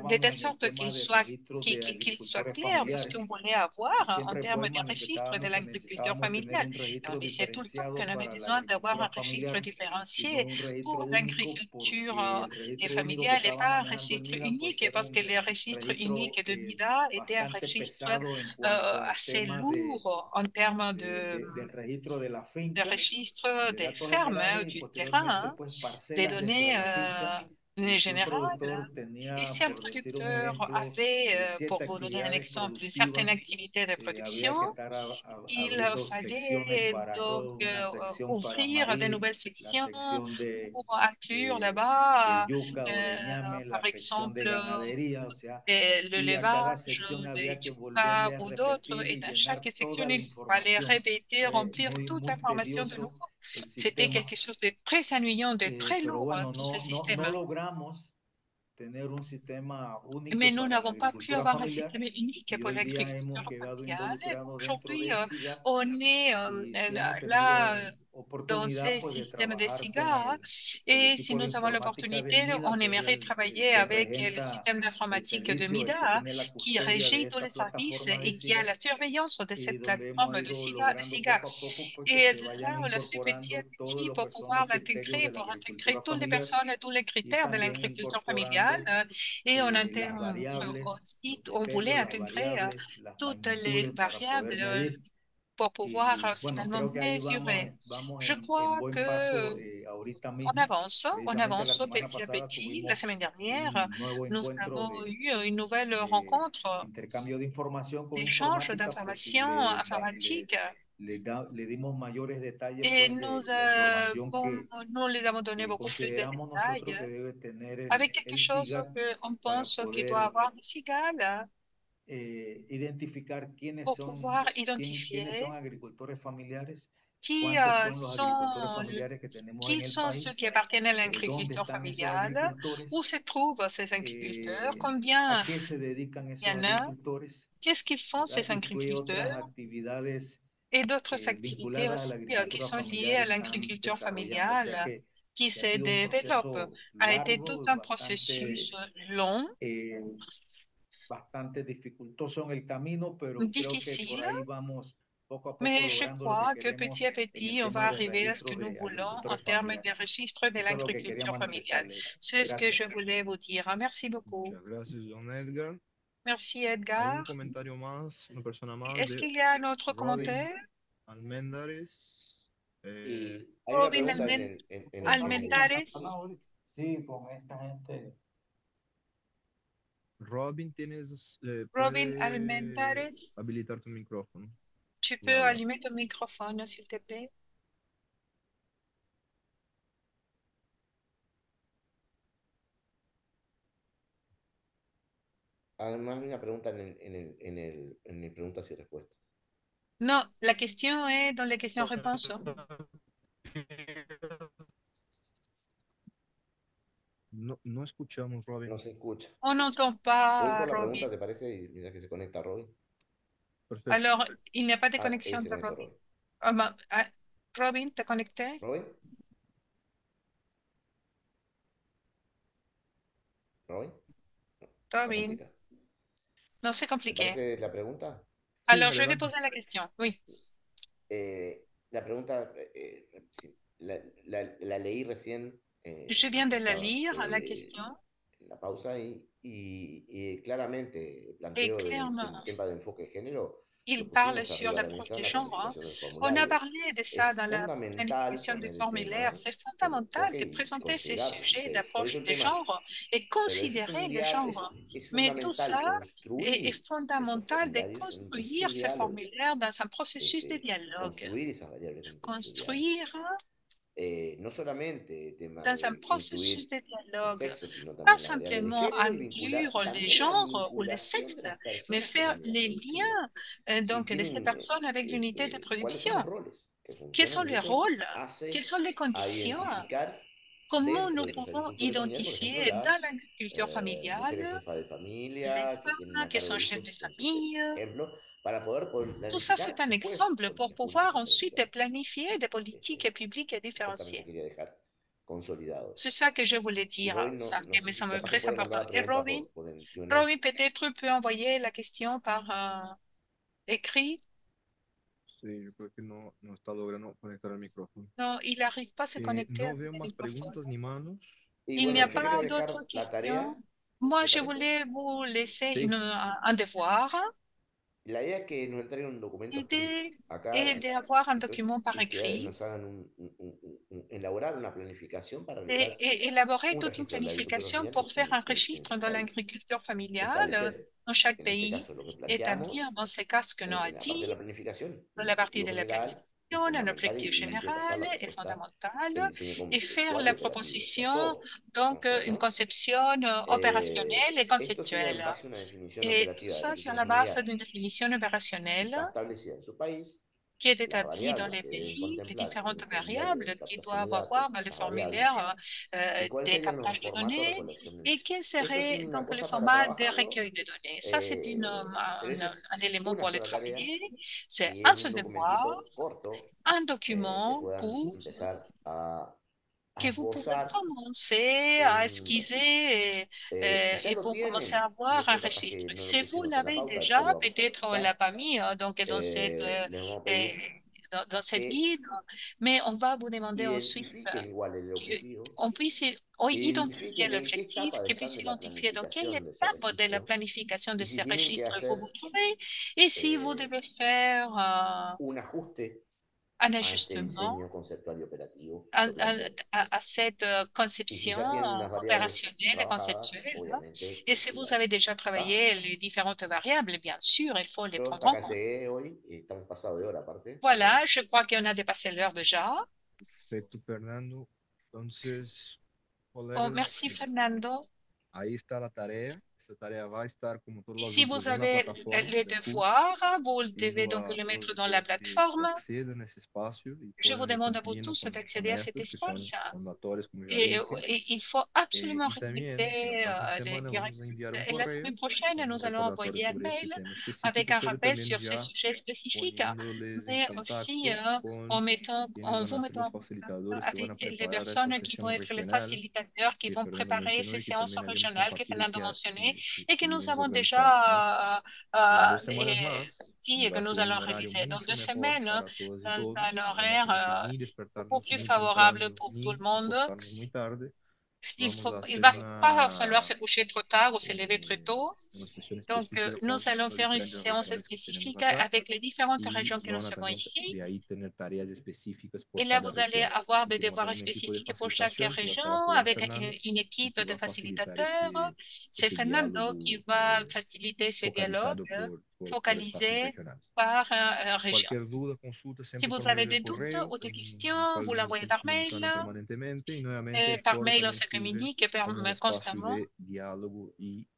de buscábamos telle en el sorte qu'il tema de soit, registros de qu'il soit agricultores clair de ce qu'on familiares. voulait avoir Y en siempre termes pues de registre de manifestábamos que l'agriculture necesitábamos tener familiale. un Et on registro disait tout le temps qu'on diferenciado avait para la besoin d'avoir un agricultura registre familiar y no différencié un registro pour único l'agriculture porque el registro único que familiale et estaba pas un manejando el registre MIDA pues unique, era parce que un le registre unique registro de MIDA était un bastante registre pesado en cuanto a assez temas lourd en termes del registro de la de finca, registre de des datos fermes, generales y du posteriormente terrain, pues des parcelas dentro données de la finca. Y si un générales. productor Et tenía, si un por decir un producteur ejemplo, avait, pour siete vous donner un actividades exemple, une certaine productivas, activité de production, había que estar il abriendo secciones fallait para donc una sección para ouvrir de maíz, nouvelles la sections sección pour inclure de là-bas, yuca o de ñame, par la sección de exemple, ganadería, o sea, le y a cada levage sección de había que yucca volverle a ou d'autres. repetir Et y dans chaque llenar section, toda la il fallait información. répéter, remplir toute Muy l'information de tedioso nouveau. el C'était quelque sistema, chose de très ennuyant, de très pero lourd, bueno, tout ce no système. logramos tener un sistema Mais único nous para la n'avons pas pu agricultura avoir un familiar système unique y pour hoy día hemos l'agriculture quedado familiale. involucrados dentro Aujourd'hui, de SIGA on est y sí hemos là tenido dans oportunidad ces pues de systèmes de trabajar con SIGA. el Et si equipo de nous avons informática del l'opportunité, MIDA, on que es aimerait el travailler que avec le regenta système el d'informatique de servicio, el que MIDA tiene la qui custodia de régit tous esta les services plataforma de et qui a SIGA la surveillance de y cette donde hemos plateforme de ido SIGA. logrando poco a poco pues que Et se là, vayan on l'a fait petit à incorporando todo petit lo pour que son pouvoir los criterios l'intégrer, de la pour intégrer agricultura toutes les familiar personnes, tous les y critères de también l'agriculture familiale. incorporando Et on las intègre variables, aussi, los on voulait criterios, las intégrer variables, las toutes les magnitudes para variables poder medir. pour pouvoir Y bueno, finalement creo que ahí mesurer. vamos Je en crois buen que paso ahorita mismo. on Precisamente la avance semana petit à pasada petit. La tuvimos semaine dernière, un nuevo nous encuentro avons eu une nouvelle de rencontre intercambio de información con d'échange informática, pues y d'informations informatiques le dimos mayores detalles et pues de la información nous les avons donné que beaucoup plus de consideramos nosotros que détails debe tener avec quelque el chose SIGA qu'on para pense qu'il doit poder avoir des cigales identificar pour pouvoir quiénes identifier son agricultores familiares, qui cuántos son los agricultores sont, familiares que tenemos en qui el sont ceux país, qui appartiennent à dónde l'agriculture están esos familiale, où agricultores, se trouvent ces agriculteurs, a combien qué se dedican il y esos en a, agricultores, qu'est-ce qu'ils font ¿verdad? ces Y qué otras agriculteurs actividades et d'autres activités vinculadas a la aussi qui agricultura sont liées à familiar están l'agriculture desarrollando. O sea familiale qui que ha se sido un développe, proceso a été tout largo, un processus long, bastante dificultoso en el camino, pero creo que por difficile, ahí vamos poco a poco mais je logrando lo que crois que petit queremos à en el petit, on tema va de los arriver à ce que registros nous de voulons en agricultores termes de familiares. registre de Eso es lo que quería l'agriculture familiale. manifestarles. C'est ce que je Gracias. voulais vous dire. Merci beaucoup. Muchas gracias, don Edgar. Merci, Hay Edgar. un comentario más, una persona más Est-ce de qu'il y a un autre Robin commentaire? Almendares. Y hay una Robin pregunta en el Almendares. Sí, con esta gente. Robin, Robin puede Almendares, habilitar tu micrófono tu y peux hablar. allumer ton microphone, s'il te plaît. Además, hay una pregunta en el preguntas y respuestas. Non, la question est dans les questions-réponses. No, no escuchamos, Robin. No se escucha. On n'entend Voy pas por la Robin. pregunta, ¿te parece? Y mira que se conecta Robin. Perfecto. Alors, il n'y a pas de Ah, connexion ahí se de conecta Robin. Robin. Robin, t'es connecté? ¿Robin? ¿Robin? Está Robin. complicado. Non, c'est ¿Te compliqué. parece la pregunta? Sí, Alors, je vais adelante. poser la question. Oui. La pregunta, sí, la leí recién. Je viens de la estaba, lire, la question. En la pausa y claramente Et planteo del clairement, tema de enfoque de género. il Lo parle pusimos sur arriba de la l'approche mesa en des la genres. planificación del On a formulario. parlé de Es ça dans la fundamental planification du poner el formulaire. tema C'est del fondamental enfoque de y présenter ces considerarlo. sujets Por eso d'approche el des tema, genres et pero es considérer les genres. es Mais tout fundamental ça construir est esos fondamental de formularios en un proceso construire de ces diálogo. formulaires dans un processus de dialogue. Construir esas variables en un proceso de diálogo. Construire No solamente el tema dans un de processus incluir de el dialogue, sexo, sino pas también la variable de simplement género y vincular inclure les también la genres ou les vinculación de sexes, las mais personas con la faire unidad les productiva. liens donc de ces personnes avec l'unité de ¿Cuáles production. son los roles que Quels funcionan? sont Y les eso rôles? hace Quelles sont les a conditions? identificar Comment dentro nous de los pouvons agricultores familiares, por ejemplo, identifier dans las l'agriculture familiale mujeres jefas de les familia que tienen femmes a qui cargo sont chefs hijos de y son sujetos, famille? por ejemplo, para poder Tout ça, planificar c'est un después exemple pour políticas pouvoir públicas ensuite diferenciadas. planifier des politiques publiques Exactamente différenciées. quería dejar consolidado. C'est ça que je voulais Y dire, Robin, ça, no sé mais si ça me capaz que presse puede important. mandar la Et pregunta Robin, por el Q&A. Robin, peut-être peut envoyer la question par écrit. Sí, yo creo que no está logrando conectar el micrófono. Non, il n'arrive pas à se connecter No avec veo le más microphone. preguntas ni manos. Y Il n'y bueno, a yo quiero pas dejar d'autres la tarea. questions. Moi, ¿te je parece? voulais vous laisser Sí. un devoir. La idea es que nos entreguen un documento escrito L'idée acá est d'avoir un entonces, document par y que écrit nos hagan elaborar una planificación para realizar et élaborer un toute une registro de la agricultura planification familiar pour faire un en registre su dans país. l'agriculture familiale Establecer, dans chaque en este pays, caso, lo que planteamos établir dans ces cas ce que nous en a la parte dit de la planificación, dans un la partie de objetivo la general planification, y un fundamental objectif y repasar général la et propuesta fondamental del diseño et faire conceptual y la operativo de proposition, Stratcom, donc ¿no? une conception opérationnelle et Esto sería en conceptuelle. base a una definición Et tout operativa de ça sur agricultura la base familiar d'une définition que opérationnelle está establecida en su país, qui est las établie dans variables les que deben pays, les contemplar en différentes el formulario de variables qui captación de doivent datos, avoir dans le las variables, formulaire y cuáles des serían los captages de formatos de données recolección de et mismas. quel Esto es serait una donc le cosa para format de trabajarlo, recueil de données. Ça, c'est pero eso un es élément una pour le sola tarea travailler. C'est y un es un seul devoir, documentito corto un que document puedan court empezar a que vous pourrez esbozar commencer à un registro. esquisser Si ya et lo pour commencer à tienen, y avoir un esto capaz registre. que no lo Si vous pusimos en la l'avez pauta, déjà, después lo vamos a peut-être on consultar, l'a pas mis donc les vamos a pedir dans cette que guide, mais on va vous demander ensuite identifiquen igual el objetivo, qu'on puisse que identifier identifiquen en qué l'objectif, etapa qu'ils están puissent de la identifier dans quelle planificación de ese étape de la registro, planification de y si ces tienen que registres vous hacer vous trouvez, et si vous eh, devez faire un ajuste un a este ajustement diseño conceptual y operativo, à, lo planteamos. à cette Y si conception ya tienen unas variables opérationnelle et trabajadas, conceptuelle. obviamente Et si vous igual avez déjà va. travaillé les différentes variables, bien sûr, il faut les Yo prendre hasta en acá compte. llegué hoy y estamos pasados de hora aparte. Voilà, je crois qu'on a dépassé l'heure déjà. Perfecto, Fernando. Entonces, Oh, merci, Fernando. ahí está la tarea. Si vous avez les devoirs, vous devez donc le mettre dans la plateforme. Je vous demande à vous tous d'accéder à cet espace. Et il faut absolument respecter les règles. Et la semaine prochaine, nous allons envoyer un mail avec un rappel sur ces sujets spécifiques, mais aussi en vous mettant avec les personnes qui vont être les facilitateurs, qui vont préparer ces séances régionales que Fernando a mentionné et que nous avons déjà dit que nous allons réaliser dans 2 semaines, dans un horaire beaucoup plus favorable pour tout le monde. Il ne va pas falloir se coucher trop tard ou se lever très tôt. Donc, nous allons faire une séance spécifique avec les différentes régions que nous avons ici. Et là, vous allez avoir des devoirs spécifiques pour chaque région avec une équipe de facilitateurs. C'est Fernando qui va faciliter ce dialogue focalisé par région. Si vous avez des doutes ou des questions, vous l'envoyez par mail. Par mail, on se communique constamment.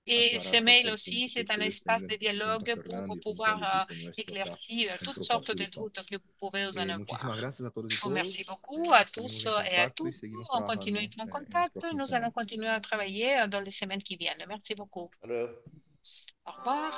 Et ce mail aussi, c'est un espace de dialogue pour pouvoir éclaircir toutes sortes de doutes que vous pouvez en avoir. Je vous remercie beaucoup à tous et à toutes. On continue à être en contact. Nous allons continuer à travailler dans les semaines qui viennent. Merci beaucoup. Au revoir.